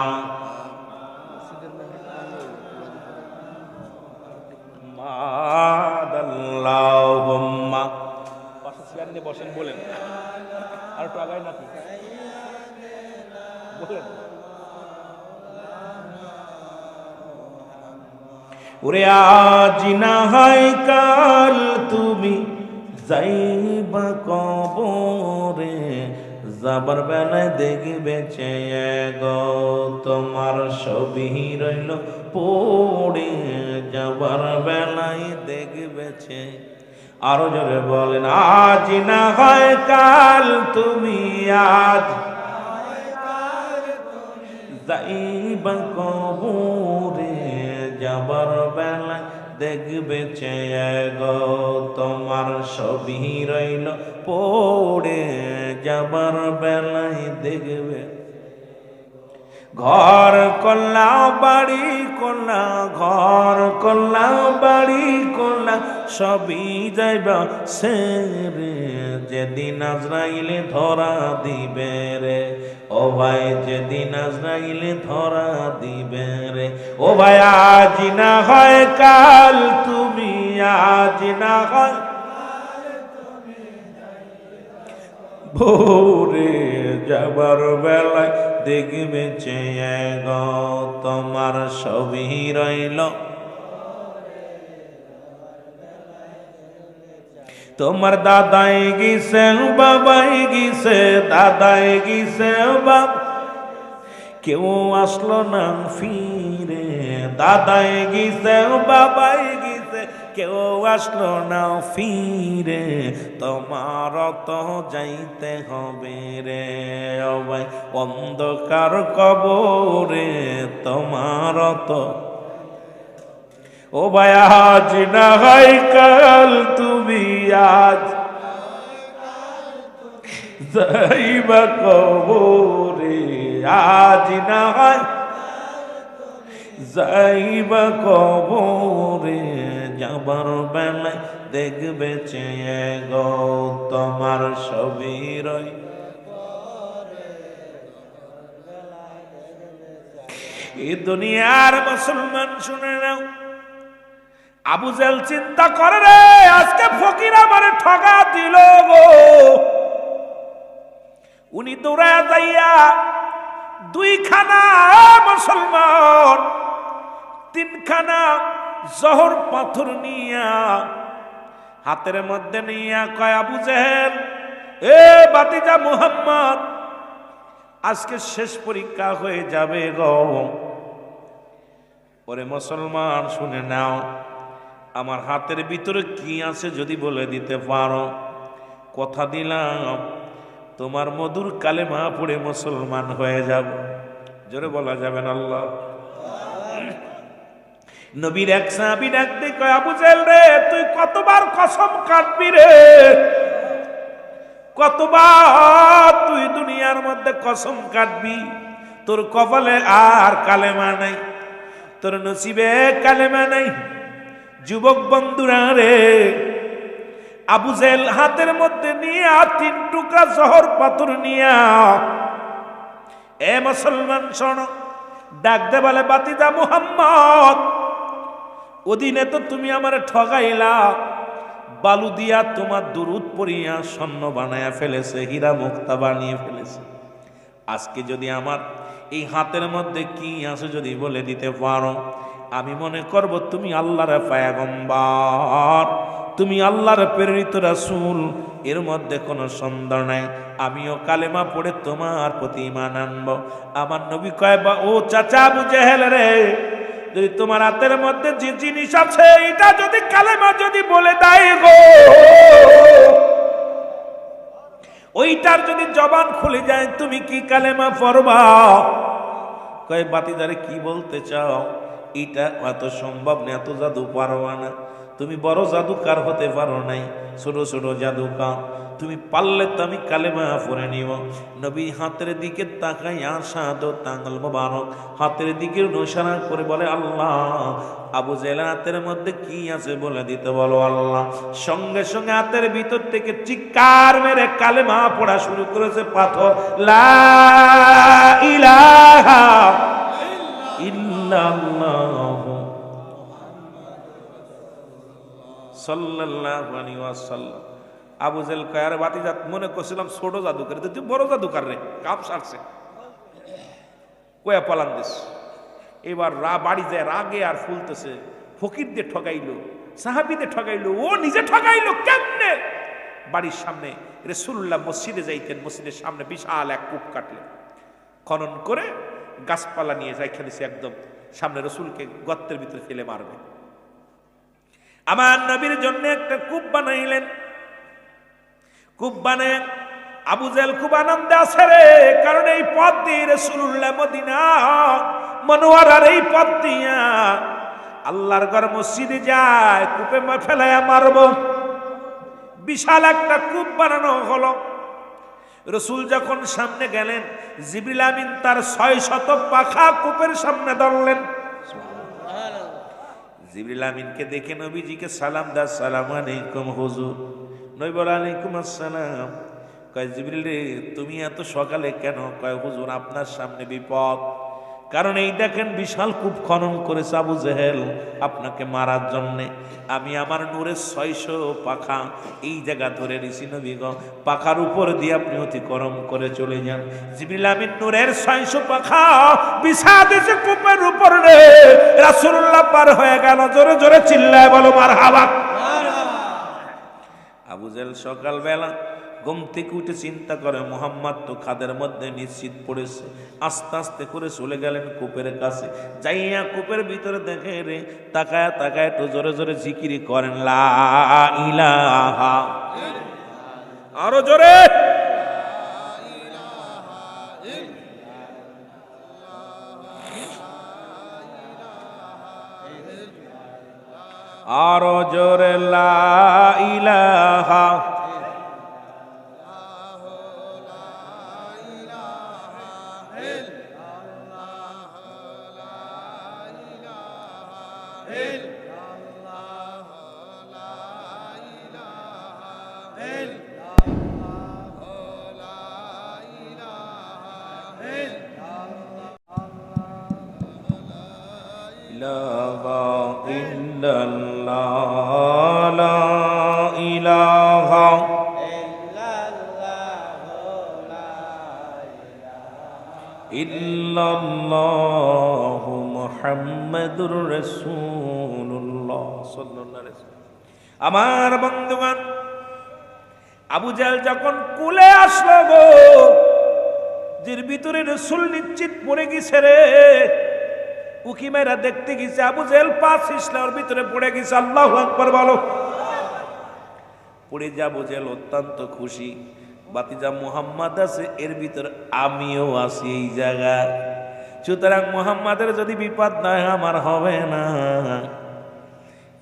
আল্লাহুম্মা। পাশে চেয়ার নিয়ে বসেন, বলেন আর একটু আগায় নাকি বলেন। ওরে আজ না হয় কাল তুমি যাইবা কবরে, যাবার বেলায় দেখবে চেয়ে গো, তোমার ছবি রইল পড়ে, যাবার বেলায় দেখবে চেয়ে। আরো জোরে বলেন, আজ না হয় কাল তুমি, আজ যাইবা কবরে, যাবার বেলায় দেখবে চেয়ে গো, তোমার ছবি রইল পড়ে, যাবার বেলায় দেখবে। ঘর করলা বাড়ি করলা, ঘর করলা বাড়ি করলা, সবই যাইবা সেরে, যেদিন আজরাইলে ধরা দিবে রে। ও ভাই, যেদিন আজরাইলে ধরা দিবে রে। ও ভাই, আজ না হয় কাল তুমি, আজ না হয় ভোরে, যাবার বেলায় দেখবে চেয়ে গো তোমার সবই রইল। তোমার দাদাই গিয়েছে বাবাই গিয়েছে, দাদাই গিয়েছে বাবা, কেউ আসলো না ফিরে। দাদাই গিয়েছে বাবাই গিয়েছে, কেউ আসলো না ফিরে। তোমার তো যাইতে হবে রে ও ভাই অন্ধকার কবরে, তোমার তো ও ভাই আজ না হয় কাল, তুমি আজ যাইবা কবরে, আজ না হয় যাইবা কবরে। যাবার বেলায় দেখবে চেয়ে গো তোমার সবই রই। এই দুনিয়ার মুসলমান শুনে নাও, আবু জেল চিন্তা করে রে আজকে ফকির আমারে ঠকা দিল গো। উনি দৌড়া যাইয়া দুইখানা মুসলমান, তিনখানা জহর পাথর নিয়া হাতের মধ্যে নিয়া কয় আবু জেহেল, এ বাতিজা মুহাম্মদ, আজকে শেষ পরীক্ষা হয়ে যাবে গো। ওরে মুসলমান শুনে নাও, আমার হাতের ভিতরে কি আছে যদি বলে দিতে পারো, কথা দিলাম তোমার মধুর কালেমা পড়ে মুসলমান হয়ে যাব। জোরে বলা যাবেন আল্লাহ। নবীর এক সাহাবী ডাকতে কয় আবু জেহেল রে, তুই কতবার কসম কাটবি রে, কতবার তুই দুনিয়ার মধ্যে কসম কাটবি? তোর কপালে আর কালেমা নাই, তোর নসিবে কালেমা নাই। যুবক বন্ধুরা রে, আবু জেহেল হাতের মধ্যে নিয়ে 3 টুকরা জহর পাথর নিয়া, এ মুসলমান শোনো, ডাক দে বলে বাতিজা মুহাম্মদ, ওদিনে তো তুমি আমারে ঠগাইলা, বালু দিয়া তোমার দুরুদ পড়িয়া স্বর্ণ বানায়া ফেলেছে, হীরা মুক্তা বানিয়ে ফেলেছে। আজকে যদি আমার এই হাতের মধ্যে কি আছে যদি বলে দিতে পারো, আমি মনে করব তুমি আল্লাহর পয়গম্বর, তুমি আল্লাহর প্রেরিত রাসূল, এর মধ্যে কোনো সন্দেহ নাই। আমিও কালেমা পড়ে তোমার প্রতি ঈমান আনব। আমার নবী কয়, বা ও চাচা আবু জেহেল রে, যদি তোমার হাতের মধ্যে যে জিনিস আছে এটা যদি কালেমা যদি বলে দেয় গো, ওইটার যদি জবান খুলে যায়, তুমি কি কালেমা পড়বা? কয় বাতিদারে কি বলতে চাও? এটা এত সম্ভব না, এত জাদু পারবা না, তুমি বড় জাদুকার হতে পারো নাই, ছোট ছোট জাদুকার, তুমি পারলে তো আমি কালেমা পড়ে নিব। নবী হাতের দিকে তাকাই, শাহাদাত আঙ্গুল মোবারক হাতের দিকে ইশারা করে বলে আল্লাহ, আবু জেহেল হাতের মধ্যে কি আছে বলে দিতে বলো আল্লাহ। সঙ্গে সঙ্গে হাতের ভিতর থেকে চিৎকার মেরে কালেমা পড়া শুরু করেছে পাথর, লা ইলাহা ইল্লাল্লাহ সাল্লাল্লাহু আলাইহি ওয়াসাল্লাম। আবু জেহেল কয়ার বাতিজা, মনে করছিলাম ছোট জাদুকার, তুই বড় জাদুকার রে, কাম সারছে, কয়া পালান দিস। এবার বাড়ি যায় রাগে আর ফুলতেছে, ফকিরদের ঠগাইলো, সাহাবীদের ঠগাইলো, ও নিজে ঠগাইলো কেমনে? বাড়ির সামনে রাসূলুল্লাহ মসজিদে যাইতেন, মসজিদের সামনে বিশাল এক কূপ কাটলেন, খনন করে গাছপালা নিয়ে যাই খেলেছে, একদম সামনে রসুলকে গর্তের ভিতরে ফেলে মারবে। আমার নবীর জন্য একটা কূপ বানাইলেন। কূপ বানায় আবু জেহেল খুব আনন্দে আছে রে, কারণ এই পথ দিয়ে রাসূলুল্লাহ মদিনা মনোয়ারার এই পথ দিয়া আল্লাহর ঘর মসজিদে যায়, কূপে ফেলাইয়া মারব। বিশাল একটা কূপ বানানো হলো। রসুল যখন সামনে গেলেন, জিবরিল আমিন তার 600 পাখা কূপের সামনে ধরলেন। জিবরিল আমিনকে দেখে নবীজিকে সালাম দা, আসসালামু আলাইকুম হুজুর। নবী বলে আলাইকুম আসসালাম। কয় জিবরিল রে, তুমি এত সকালে কেন? কয় হুজুর আপনার সামনে বিপদ। কারণ এই দেখেন বিশাল কূপ খনন করেছে আবু জেহেল আপনাকে মারার জন্যে। আমি আমার নূরের 600 পাখা এই জায়গা ধরে ঋষি নবী গো, পাখার উপর দিয়ে আপনি অতিক্রম করে চলে যান। জিবরিল আমিন নূরের 600 পাখা বিছা দিয়েছে কূপের উপর রে, রাসূলুল্লাহ পার হয়ে গেল। জোরে জোরে চিল্লায় বলো মারহাবা। আবু জেহেল সকালবেলা ঘুম থেকে উঠে চিন্তা করে মুহাম্মদ তো খাদের মধ্যে নিশ্চিত পড়েছে। আস্তে আস্তে করে চলে গেলেন কূপের কাছে, যাইয়া কূপের ভিতরে দেখে রে, তাকায় তাকায় একটু জোরে জোরে জিকিরি করেন লা ইলাহা, আরো জোরে, আরো জোরে লা ইলাহা। ইল্লাল্লাহু মুহাম্মাদুর রাসূলুল্লাহ সাল্লাল্লাহু আলাইহি ওয়াসাল্লাম। আমার বন্ধুগণ, আবু জেহেল যখন কুলে আসলো গো, যের ভিতরে রাসূল নিশ্চিত পড়ে গেছে রে, উকি মেরা দেখতে গেছে আবু জেহেল পাঁচ ইসলামের ভিতরে পড়ে গেছে। আল্লাহু আকবার বলো। পড়ে যা আবু জেহেল অত্যন্ত খুশি, বাতিজা মুহাম্মদ আছে এর ভিতর আমিও আছি এই জায়গায়, সুতরাং মুহাম্মাদের যদি বিপদ না হয় আমার হবে না।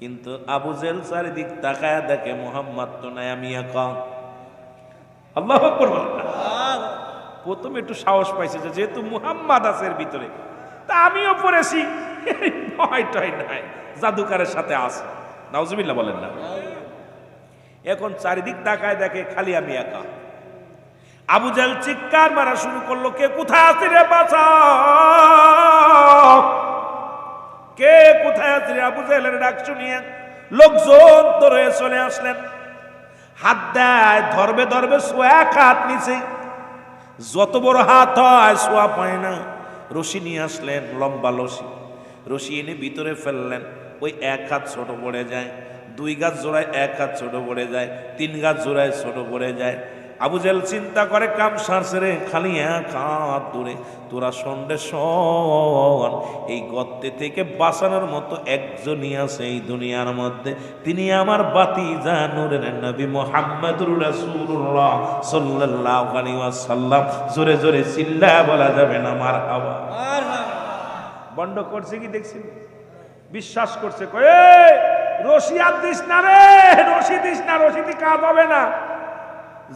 কিন্তু আবু জেহেল চারিদিক তাকায়া দেখে মুহাম্মদ তো নাই, আমি একা। আল্লাহু আকবার বলো। প্রথমে একটু সাহস পাইছে যে যেহেতু মুহাম্মদ আছে এর ভিতরে, তা আমিও পড়েছি, ভয় টয় নাই, জাদুকারের সাথে আছে। নাউজুবিল্লাহ বলেন না। এখন চারিদিক তাকায় দেখে খালি আমি একা। আবু জেহেল চিৎকার মারা শুরু করলো, কে কোথায় আছে রে, বাঁচাও, কে কোথায় আছে রে। আবু জেহেলের ডাক শুনিয়ে লোকজন তো রয়ে চলে আসলেন, হাত দেয়, ধরবে ধরবে, সোয়া এক হাত নিচে, যত বড় হাত হয় সোয়া পায় না। রশি নিয়ে আসলেন, লম্বা রশি এনে ভিতরে ফেললেন, ওই এক হাত ছোট পড়ে যায়, 2 গাছ জোড়ায় 1 হাত ছোট পড়ে যায়, 3 গাছ জোড়ায় ছোট পড়ে যায়। আবু জেহেল চিন্তা করে কাম সারছে রে, খালি 1 হাত দূরে। তোরা সন্ধ্যে শোন, এই গর্তে থেকে বাঁচানোর মতো একজনই আছে এই দুনিয়ার মধ্যে, তিনি আমার বাতিজা নূরের নবী মুহাম্মদুর রাসূলুল্লাহ সাল্লাল্লাহু আলাইহি ওয়াসাল্লাম। জোরে জোরে চিল্লায়া বলা যাবে না মারহাবা। বন্ধ করছে কি দেখছেন? বিশ্বাস করছে, কয়ে রশি আর দিস না রে, রশি দিস না, রশিতে কাজ হবে না।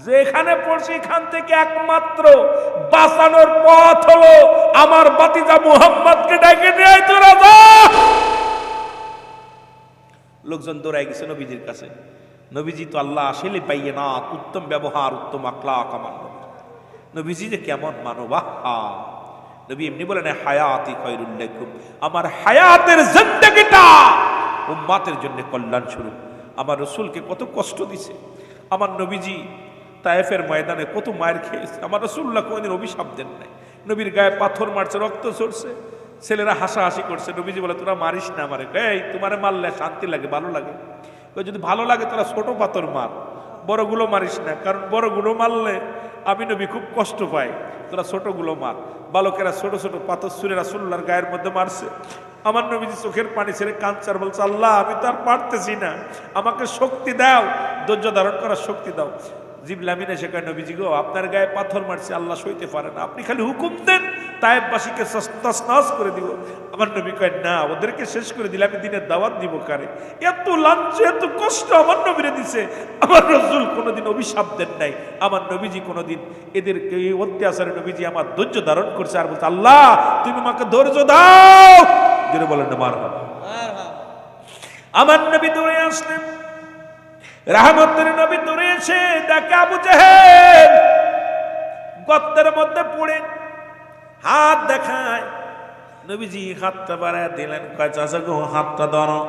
যেখানে পড়ছি এখান থেকে একমাত্র বাঁচানোর পথ হলো আমার বাতিজা মুহাম্মদকে ডেকে নিয়ে তোরা যা। লোকজন দৌড়াই গেছে নবীজির কাছে। নবীজি তো আল্লাহ আসলে পাইয়ে না, উত্তম ব্যবহার, উত্তম আখলাক আমার নবী। নবীজি যে কেমন মানব, নবী এমনি বলেন হায়াতি খায়রুল লাকুম, আমার হায়াতের জিন্দেগিটা উম্মতের জন্য কল্যাণ স্বরূপ। আমার রাসূলকে কত কষ্ট দিছে, আমার নবীজি তায়েফের ময়দানে কত মায়ের খেয়েছে, আমার রাসূলুল্লাহ কোনদিন অভিশাপ দেন নাই। নবীর গায়ে পাথর মারছে, রক্ত ঝরছে, ছেলেরা হাসাহাসি করছে। নবীজি বলে তোরা মারিস না আমারে, এই তোমারে মারলে শান্তি লাগে, ভালো লাগে। যদি ভালো লাগে তোরা ছোট পাথর মার, বড়গুলো মারিস না, কারণ বড়গুলো মারলে আমি নবী খুব কষ্ট পাই, তোরা ছোটগুলো মার। বালকেরা ছোট ছোট পাথর ছুঁড়ে রাসূলুল্লাহর গায়ের মধ্যে মারছে। আমার নবীজি চোখের পানি ছেড়ে কাঁদছে, বলছে আল্লাহ আমি তো আর পারতেছি না, আমাকে শক্তি দাও, ধৈর্য ধারণ করার শক্তি দাও। জিবরিল আমিন এসে কয় নবীজি গো, আপনার গায়ে পাথর মারছে, আল্লাহ সইতে পারে না, আপনি খালি হুকুম দেন তায়েফবাসীকে তছনছ করে দিব। আমার নবী কয় না, ওদেরকে শেষ করে দিলে আমি দিনের দাওয়াত দিব কারে? এত লাঞ্ছ, এত কষ্ট আমার নবীরে দিছে। আমার রাসূল কোনোদিন অভিশাপ দেন নাই, আমার নবীজি কোনোদিন এদেরকে এই অত্যাচারে নবীজি আমার ধৈর্য ধারণ করছে। আর বলছে আল্লাহ তুমি আমাকে ধৈর্য দাও। জোরে বলেন না মারহাবা। আমার নবী দৌড়ে আসলেন, রাহমতের নবী দৌড়ে এসে দেখে আবু জেহেল গর্তের মধ্যে পড়ে, হাত দেখায়, নবীজি হাতটা বাড়ায় দিলেন, কয় চাচা গো হাতটা ধরো।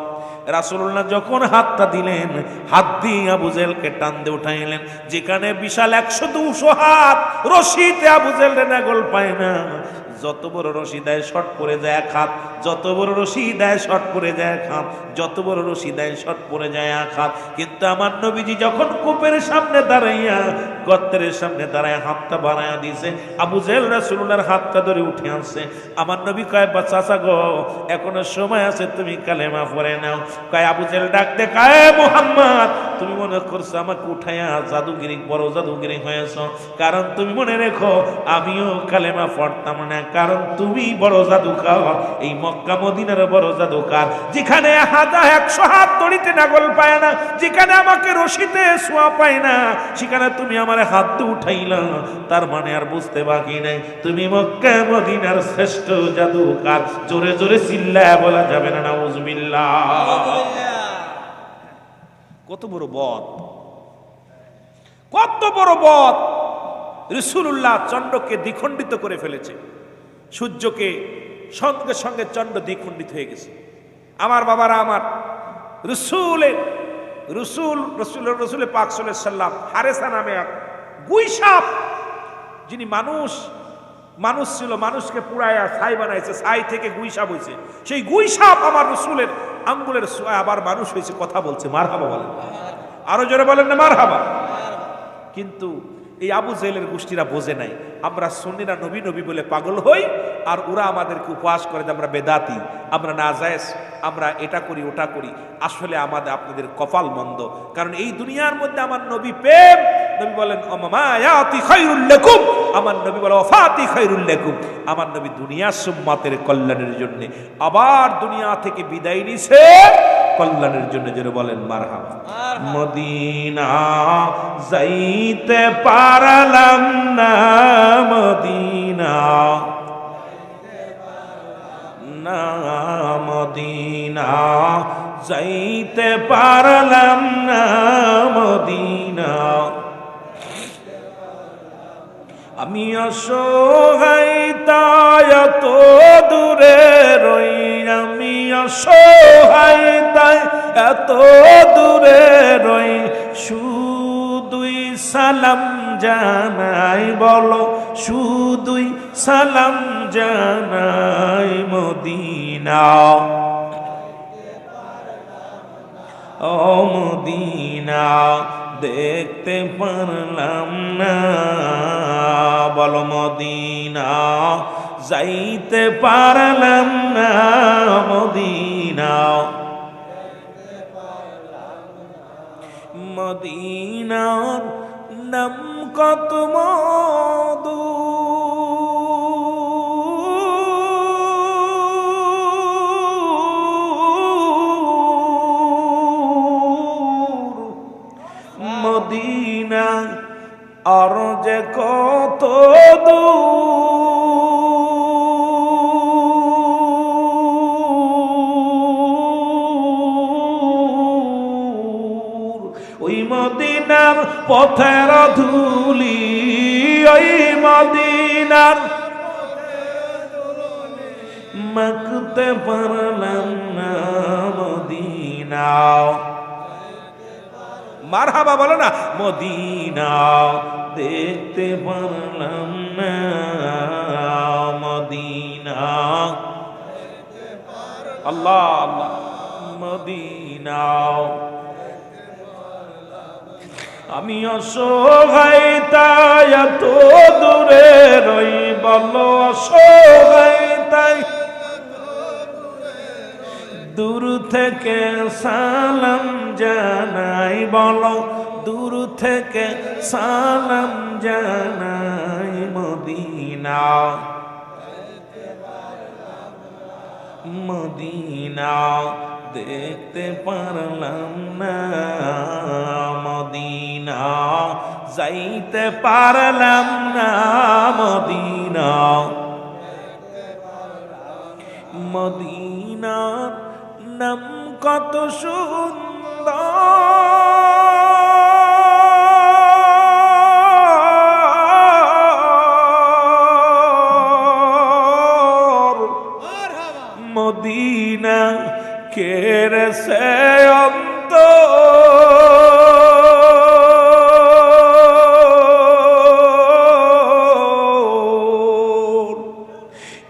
রাসূলুল্লাহ যখন হাতটা দিলেন, হাত দিয়ে আবু জেহেলকে টান দিয়ে উঠাইলেন। যেখানে বিশাল 100-200 হাত রশিতে আবু জেহেল নেগল পায় না। যত বড় রশি দেয় শর্ট পড়ে যায় এক হাত, যত বড় রশি দেয় শর্ট পড়ে যায় এক হাত, যত বড় রশি দেয় শর্ট পড়ে যায় এক হাত। কিন্তু আমার নবীজি যখন কূপের সামনে দাঁড়াইয়া, গর্তের সামনে দাঁড়ায় হাতটা বাড়াইয়া দিয়েছে, আবু জেহেল রাসূলুল্লাহর হাতটা ধরে উঠে আসছে। আমার নবী কয়, চাচা গো এখনো সময় আছে, তুমি কালেমা পড়ে নাও। কয় আবু জেহেল ডাক দে, কয় মুহাম্মদ তুমি মনে করছো আমাকে উঠাইয়া জাদুগিরি, বড় জাদুগিরি হয়েছ? কারণ তুমি মনে রেখো আমিও কালেমা পড়তাম না, কারণ তুমি বড় জাদুকার, এই মক্কা মদিনার বড় জাদুকার। যেখানে 100 হাত দড়িতে নাগল পায় না, যেখানে আমাকে রশিতে ছোঁয়া পায় না, সেখানে তুমি আমার হাত উঠাইলা। তার মানে আর বুঝতে বাকি নাই তুমি মক্কা মদিনার শ্রেষ্ঠ জাদুকার। জোরে জোরে চিল্লায়া বলা যাবে না নাউজুবিল্লাহ। কত বড় বদ, কত বড় বদ! রাসূলুল্লাহ চন্দ্রকে দ্বিখণ্ডিত করে ফেলেছে, সূর্যকে সঙ্গে সঙ্গে চন্দ্র দ্বিখণ্ডিত হয়ে গেছে। আমার বাবারা, আমার রসুল পাক সাল্লাল্লাহু আলাইহি সাল্লাম হারেসা নামে এক গুই সাপ, যিনি মানুষ ছিল, মানুষকে পুড়ায়া ছাই বানাইছে, ছাই থেকে গুই সাপ হয়েছে। সেই গুই সাপ আমার রসুলের আঙ্গুলের ছোঁয়ায় আবার মানুষ হয়েছে, কথা বলছে। মারহাবা বলেন, আরো জোরে বলেন না মারহাবা। কিন্তু এই আবু জেহেলের গোষ্ঠীরা বোঝে নাই, আমরা সুন্নিরা নবী নবী বলে পাগল হই, আর ওরা আমাদেরকে উপহাস করে যে আমরা বেদাতি, আমরা নাজায়েজ, আমরা এটা করি ওটা করি। আসলে আপনাদের কপাল মন্দ, কারণ এই দুনিয়ার মধ্যে আমার নবী প্রেম। নবী বলেন মায়াতি খায়রুল লাকুম, আমার নবী বলে ওয়াফাতি খায়রুল লাকুম। আমার নবী দুনিয়া সুম্মাতের কল্যাণের জন্য, আবার দুনিয়া থেকে বিদায় নিছে কল্যাণের জন্য। যেন বলেন মারহাবা। মদিনা যাইতে পারলাম না, মদিনা না, মদিনা যাইতে পারলাম না, মদিনা আমি অসহায় তাই এত দূরে রই, আমি অসহায় তাই এত দূরে রই, শুধুই সালাম জানাই, বলো শুধুই সালাম জানাই, মদিনা ও মদিনা দেখতে পারলাম না, বলো মদিনা যাইতে পারলাম না, মদিনা মদিনার নাম কত মধু, মদিনা আর যে কত দূর, ওই মদিনার পথের ধুলি, ওই মদিনার মাখতে পারলাম না, মদিনা মারহাবা বলো না, মদিনা দেখতে পারলাম না, মদিনা আল্লাহ আল্লাহ, মদিনা আমি অসহায় তাই এত দূরে রই, বলো অসহায় তাই দূর থেকে সালাম জানাই, বলো দূর থেকে সালাম জানাই, মদিনা মদিনা দেখতে পারলাম না, মদিনা যাইতে পারলাম না, মদিনা মদিনার নাম কত সুন্দর, মদিনা কেড়েছে অন্ত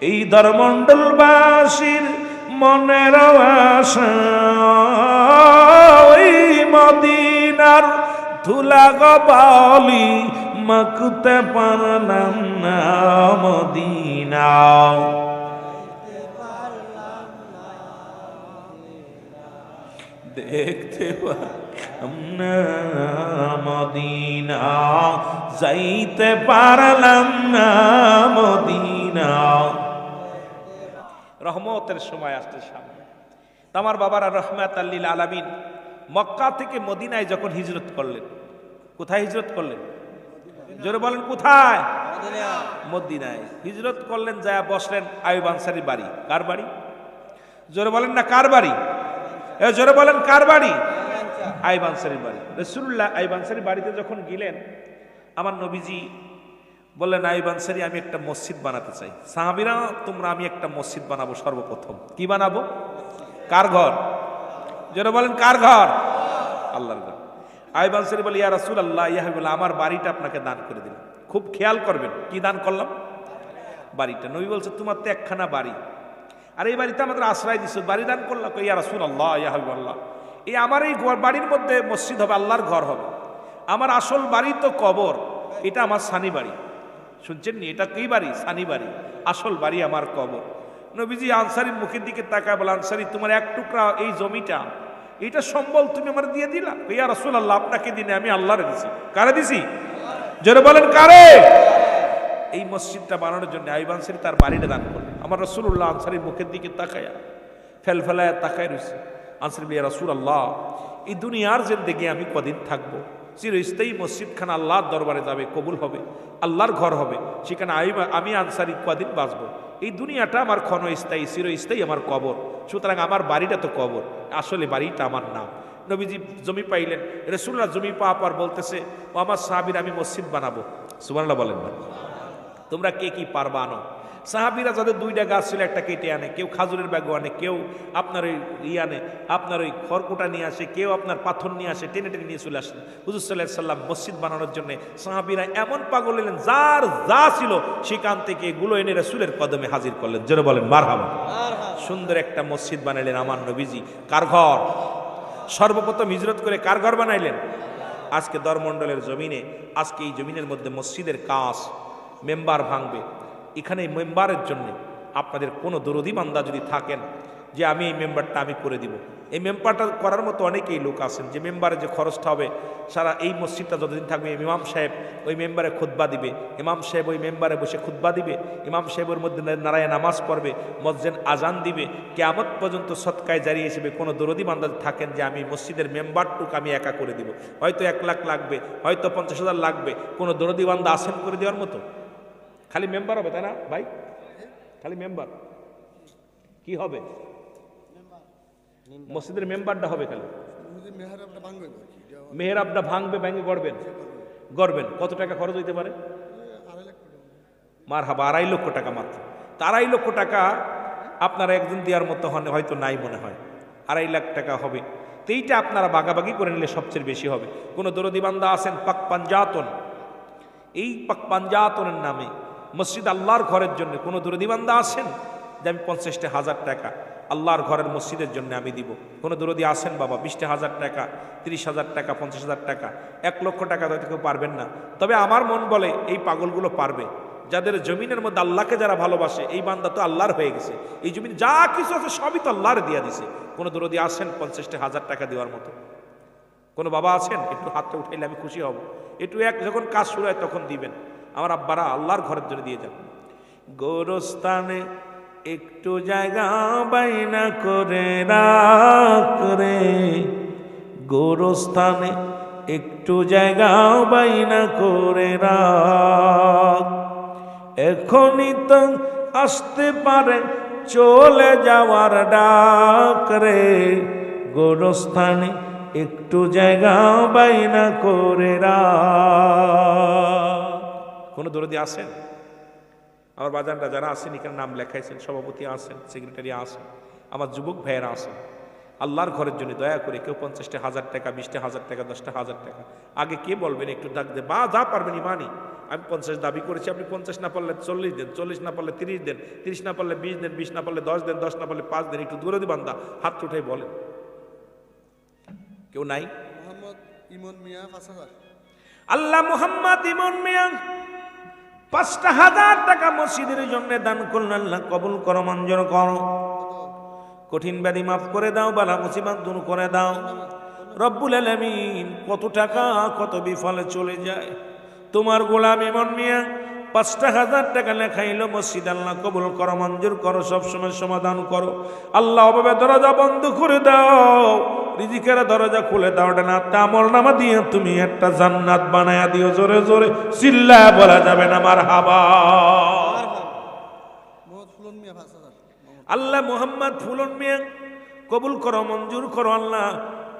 এই ধর্মমণ্ডলবাসীর মনের আশা ওই মদিনার ধুলা গবালি মাকুতে পারলাম না মদিনা দেখতে পারলাম না মদিনা যাইতে পারলাম না মদিনা। রহমতের সময় আসছে সামনে। আমার বাবারা রহমাতাল লিল আলামিন মক্কা থেকে মদিনায় যখন হিজরত করলেন, কোথায় হিজরত করলেন? জোরে বলেন কোথায়? মদিনায় হিজরত করলেন। যায় বসলেন আইয়ুব আনসারীর বাড়ি। কার বাড়ি? জোরে বলেন না কার বাড়ি? জোরে বলেন কার বাড়ি? আইয়ুব আনসারীর বাড়ি। রাসূলুল্লাহ আইয়ুব আনসারীর বাড়িতে যখন গেলেন, আমার নবীজি বললেন, আইয়ুব আনসারী আমি একটা মসজিদ বানাতে চাই। সাহাবীরা, তোমরা আমি একটা মসজিদ বানাবো সর্বপ্রথম। কি বানাবো? কার ঘর? জোরে বলেন কার ঘর? আল্লাহর ঘর। আইয়ুব আনসারী বলে, ইয়া রাসূলুল্লাহ, ইয়া হাবিবাল্লাহ, আমার বাড়িটা আপনাকে দান করে দিলাম। খুব খেয়াল করবেন, কি দান করলাম? বাড়িটা। নবী বলছে, তোমার তো একখানা বাড়ি, আর এই বাড়িতে আমাদের আশ্রয় দিচ্ছ, বাড়ি দান করলাম। ইয়া রাসূলুল্লাহ, ইয়া হাবিবাল্লাহ, এই আমার এই বাড়ির মধ্যে মসজিদ হবে, আল্লাহর ঘর হবে। আমার আসল বাড়ি তো কবর, এটা আমার সানি বাড়ি। শুনছেন নি? এটা কি বাড়ি? সানি বাড়ি। আসল বাড়ি আমার কবর। নবীজি আনসারীর মুখের দিকে তাকায় বলে, আনসারী, তোমার এক টুকরা এই জমিটা, এটা সম্বল তুমি আমার দিয়ে দিলা? ইয়া রাসূলুল্লাহ, আপনাকে দিনে আমি আল্লাহরে দিছি। কারে দিছি? জোরে বলেন কারে? এই মসজিদটা বানানোর জন্য আইয়ুব আনসারী তার বাড়িটা দান করলেন। আমার রাসূলুল্লাহ আনসারীর মুখের দিকে তাকায়া ফেলফেলায় তাকায় রয়েছে। আনসারী বলে, ইয়া রাসূলুল্লাহ, এই দুনিয়ার জিন্দেগি আমি কদিন থাকবো? চিরস্থায়ী মসজিদখানা আল্লাহর দরবারে যাবে, কবুল হবে, আল্লাহর ঘর হবে, সেখানে আমি আনসারী কদিন বাঁচবো? এই দুনিয়াটা আমার ক্ষণস্থায়ী, চিরস্থায়ী আমার কবর। সুতরাং আমার বাড়িটা তো কবর, আসলে বাড়িটা আমার নাম। নবীজি জমি পাইলেন। রাসূলুল্লাহ জমি পাওয়ার পর বলতেছে, ও আমার সাহাবীরা, আমি মসজিদ বানাবো। সুবহানাল্লাহ বলেন না? তোমরা কে কি পারবা আনো। সাহাবীরা যাদের দুইটা গাছ ছিল, একটা কেটে আনে, কেউ খাজুরের ব্যাগ আনে, কেউ আপনার ওই আনে, আপনার ওই খড়কুটা নিয়ে আসে, কেউ আপনার পাথর নিয়ে আসে, টেনে টেনে নিয়ে চলে আসেন হুজুর সাল্লাল্লাহু আলাইহি সাল্লাম মসজিদ বানানোর জন্য। সাহাবীরা এমন পাগল হলেন, যার যা ছিল সেখান থেকে এগুলো এনে রাসূলের কদমে হাজির করলেন। জোরে বলেন মারহাবা। সুন্দর একটা মসজিদ বানাইলেন আমার নবীজি। কার ঘর? সর্বপ্রথম হিজরত করে কার ঘর বানাইলেন? আজকে দরমণ্ডলের জমিনে, আজকে এই জমিনের মধ্যে মসজিদের কাজ, মেম্বার ভাঙবে। এখানে মেম্বারের জন্য আপনাদের কোনো দরদি বান্দা যদি থাকেন যে আমি এই মেম্বারটা আমি করে দিব, এই মেম্বারটা করার মতো অনেকেই লোক আছেন যে মেম্বারে যে খরচটা হবে, সারা এই মসজিদটা যতদিন থাকবে ইমাম সাহেব ওই মেম্বারে খুতবা দিবে, ইমাম সাহেব ওই মেম্বারে বসে খুতবা দিবে, ইমাম সাহেবের মধ্যে নারায়ে নামাজ পড়বে, মসজিদ আজান দিবে, কিয়ামত পর্যন্ত সদকায় জারি হিসেবে কোনো দরদি বান্দা থাকেন যে আমি মসজিদের মেম্বারটুকু আমি একা করে দিব। হয়তো 1 লাখ লাগবে, হয়তো 50,000 লাগবে, কোনো দরদি বান্দা আসেন করে দেওয়ার মতো? খালি মেম্বার হবে, তাই না ভাই? খালি মেম্বার কি হবে? মসজিদের মেম্বারটা হবে খালি। মেহরাবটা ভাঙবে, ভেঙে গড়বেন। কত টাকা খরচ হইতে পারে? মারহাবা, 2.5 লক্ষ টাকা মাত্র। 2.5 লক্ষ টাকা আপনারা একদিন দেওয়ার মতো হয়তো নাই মনে হয়, 2.5 লাখ টাকা হবে। তো এইটা আপনারা ভাগাভাগি করে নিলে সবচেয়ে বেশি হবে। কোনো দরদি বান্দা আছেন পাক পাঞ্জাতন, এই পাক পাঞ্জাতনের নামে মসজিদ আল্লাহর ঘরের জন্য কোনো দরদি বান্দা আছেন যে আমি 50,000 টাকা আল্লাহর ঘরের মসজিদের জন্য আমি দিব? কোনো দরদি আছেন বাবা? 20,000 টাকা, 30,000 টাকা, 50,000 টাকা, 1 লক্ষ টাকা হয়তো কেউ পারবেন না। তবে আমার মন বলে এই পাগলগুলো পারবে, যাদের জমিনের মধ্যে আল্লাহকে যারা ভালোবাসে। এই বান্দা তো আল্লাহর হয়ে গেছে, এই জমিন যা কিছু আছে সবই তো আল্লাহর দিয়া দিছে। কোনো দরদি আছেন 50,000 টাকা দেওয়ার মতো? কোনো বাবা আছেন? একটু হাতটা উঠাইলে আমি খুশি হব। একটু যখন কাজ শুরু হয় তখন দিবেন। আমার আব্বারা আল্লাহর ঘরের জন্য দিয়ে যান। গোরস্থানে একটু জায়গা বাইনা করে রাখ রে, গোরস্থানে একটু জায়গা বাইনা করে রাখ, এখনই তো আসতে পারে চলে যাওয়ার ডাক রে, গোরস্থানে একটু জায়গা বাইনা করে রাখ। কোনো দরদি আছেন? আমার বাজানরা যারা আছেন এখানে নাম লেখাইছেন, সভাপতি আছেন, সেক্রেটারি আছেন, আমার যুবক ভাইয়েরা আছেন, আল্লাহর ঘরের জন্য দয়া করে কেউ 50,000 টাকা, 20,000 টাকা, 10,000 টাকা আগে কে বলবেন একটু ডাক দে, বা যা পারবেন ইমানি। আমি 50 দাবি করেছি, আপনি 50 না পারলে 40 দেন, 40 না পারলে 30 দেন, 30 না পারলে 20 দেন, 20 না পারলে 10 দেন, 10 না পারলে 5 দেন। একটু দূরে দি বান্দা, হাত উঠাই বলেন। কেউ নাই? মোহাম্মদ ইমন মিয়া 5,000। আল্লাহ মোহাম্মদ ইমন মিয়া 5,000 টাকা মসজিদের জন্য দান করলেন। আল্লাহ কবুল করো, মঞ্জুর করো, কঠিন ব্যাধি মাফ করে দাও, বালা মুসিবত দূর করে দাও রব্বুল আলামিন। কত টাকা কত বিফলে চলে যায়। তোমার গোলাম ইমন মিয়া 5,000 টাকা লেখাইলো মসজিদ, আল্লাহ কবুল করো, মঞ্জুর করো, সবসময় সমাধান করো আল্লাহ। অভাবে দরজা বন্ধ করে দাও, রিজিকের দরজা খুলে দাও, না আমল নামা দিয়ে তুমি একটা জান্নাত বানায়া দিও। জোরে জোরে চিল্লা বলা যাবে না মারহাবা। আল্লাহ মোহাম্মদ ফুলন মিয়া কবুল করো, মঞ্জুর করো আল্লাহ।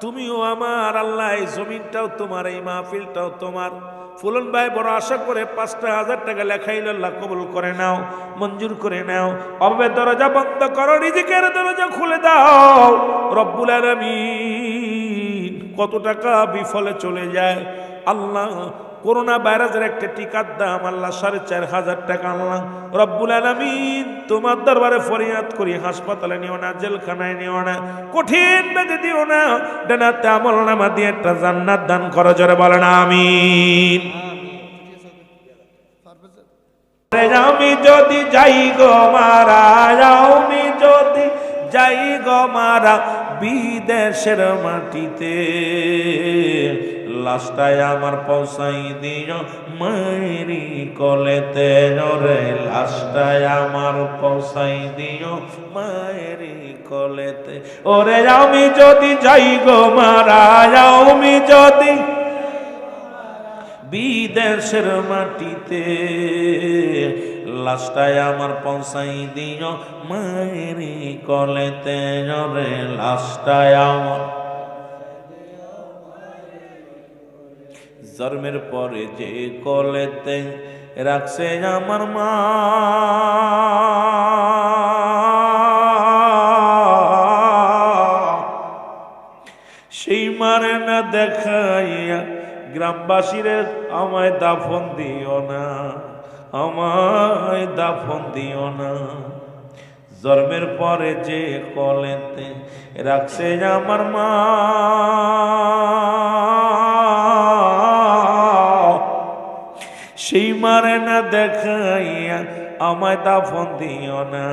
তুমিও আমার আল্লাহ, এই জমিনটাও তোমার, এই মাহফিলটাও তোমার। ফুলন ভাই বড় আশা করে 5,000 টাকা লেখাইল, আল্লাহ কবুল করে নাও, মঞ্জুর করে নাও। অভাবে দরজা বন্ধ করো, রিজিকের দরজা খুলে দাও রব্বুল আলামিন। কত টাকা বিফলে চলে যায় আল্লাহ। করোনা ভাইরাসের একটা টিকার দাম আল্লাহ 4,500 টাকা। আল্লাহ রব্বুল আলামিন তোমার দরবারে ফরিয়াদ করি, হাসপাতালে নিও না, জেলখানায় নিও না, কঠিন ব্যাধি দিও না, ডানাতে আমল নামা দিয়ে একটা জান্নাত দান করো। জোরে বলেন আমিন। আমি যদি যাই গো মারা, আমি যদি যাই গো মারা বিদেশের মাটিতে, লাশটায় আমার পৌঁছাই দিও মায়েরি কলেতে। রে লাশটায় আমার পৌঁছাই দিও মায়েরি কলেতে। ওরে আমি যদি যাই গো মারা, আমি যদি বিদেশের মাটিতে, লাশটায় আমার পৌঁছাই দিও মায়েরি কলেতে। রে লাশটায় আমার জন্মের পরে যে কলেতে রাখছে আমার মা, সেই মারে না দেখাইয়া গ্রামবাসীরে আমায় দাফন দিও না, আমায় দাফন দিও না। জন্মের পরে যে কলেতে রাখছে আমার মা, সেই মারে না দেখাইয়া আমায় দাফন দিও না,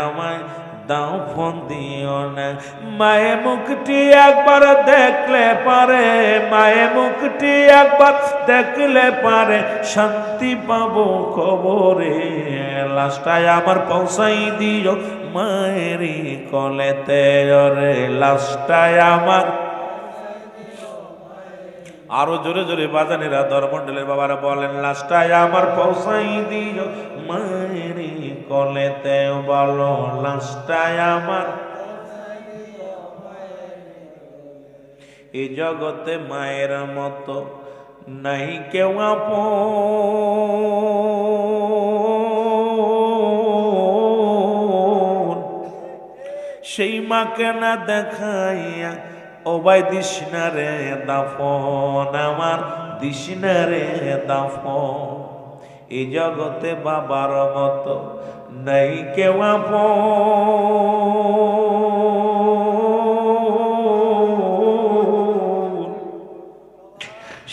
আমায় দাফন দিও না। মায়ে মুখটি একবার দেখলে পারে, মায়ে মুখটি একবার দেখলে পারে, শান্তি পাবো কবরে। লাশটায় আমার পৌঁছাই দিও মায়েরি কলেতে। রে লাশটায় আমার, আরো জোরে জোরে বাজানেরা দরমন্ডলের বাবারা বলেন, লাশটায় আমার পৌঁছাই দিও মায়েরি কলেতে। বলো লাশটায় আমার। এই জগতে মায়ের মতো নাই কেউ আপন, সেই মাকে না দেখাইয়া ওবাই দিশনারে দাফন, আমার দিশনারে দাফন। এই জগতে বাবার মতো নাই কেউ আপন,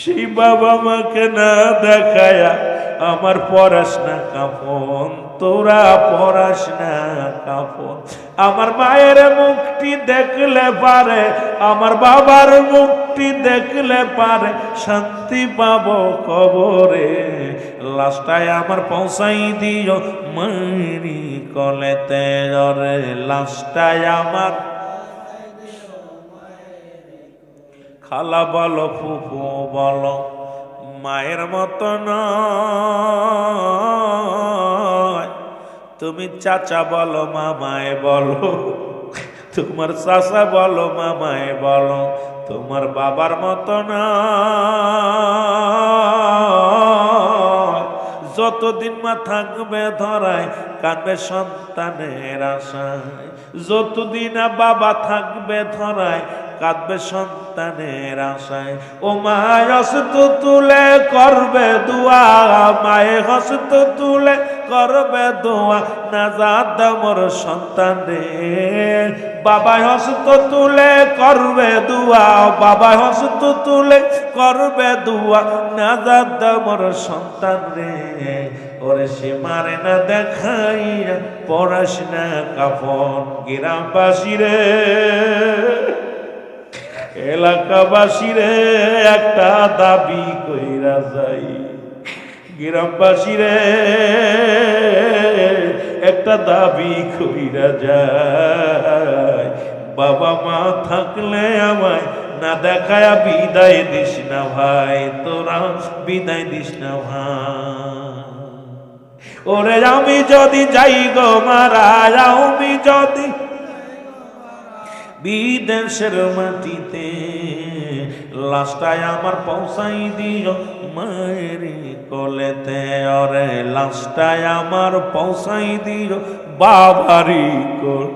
সেই বাবা মাকে না দেখায়া আমার পরাস না কাফন, তোরা পরাস না কাফন। আমার মায়ের মুখটি দেখলে পারে, আমার বাবার মুখটি দেখলে পারে, শান্তি পাবো কবরে। লাশটায় আমার পৌঁছাই দিও মায়েরি কলেতে। রে লাশটায় আমার, খালা বলো ফুফু বলো মায়ের মতো নয়, তুমি চাচা বলো মামায় বলো, তোমার চাচা বলো মামায় বলো, তোমার বাবার মতো নয়। যতদিন মা থাকবে ধরায় কাঁদবে সন্তানের আশায়, যতদিন না বাবা থাকবে ধরায় কাঁদবে সন্তানের আশায়। ও মায় হস্ত তুলে করবে দোয়া, মায়ে হস্ত তুলে করবে দোয়া, নাজাত মোর সন্তান রে। বাবাই হস্ত তুলে করবে দোয়া, বাবাই হস্ত তুলে করবে দোয়া, নাজাত মোর সন্তান রে। ওরে সে মারে না দেখাইয়া পড়াস না কাফন। গ্রামবাসী রে, এলাকাবাসী রে, একটা দাবি কইরা যাই। গ্রামবাসী রে, একটা দাবি কইরা যায়। বাবা মা থাকলে আমায় না দেখায়া বিদায় দিস না ভাই, তোরা বিদায় দিস না ভাই। ওরে আমি যদি যাই গো মারা, আমি যদি বিদেশের মাটিতে, লাশটায় আমার পৌঁছাই দিও মায়ের কোলেতে। ওরে লাশটায় আমার পৌঁছাই দিও বাবারি কোল।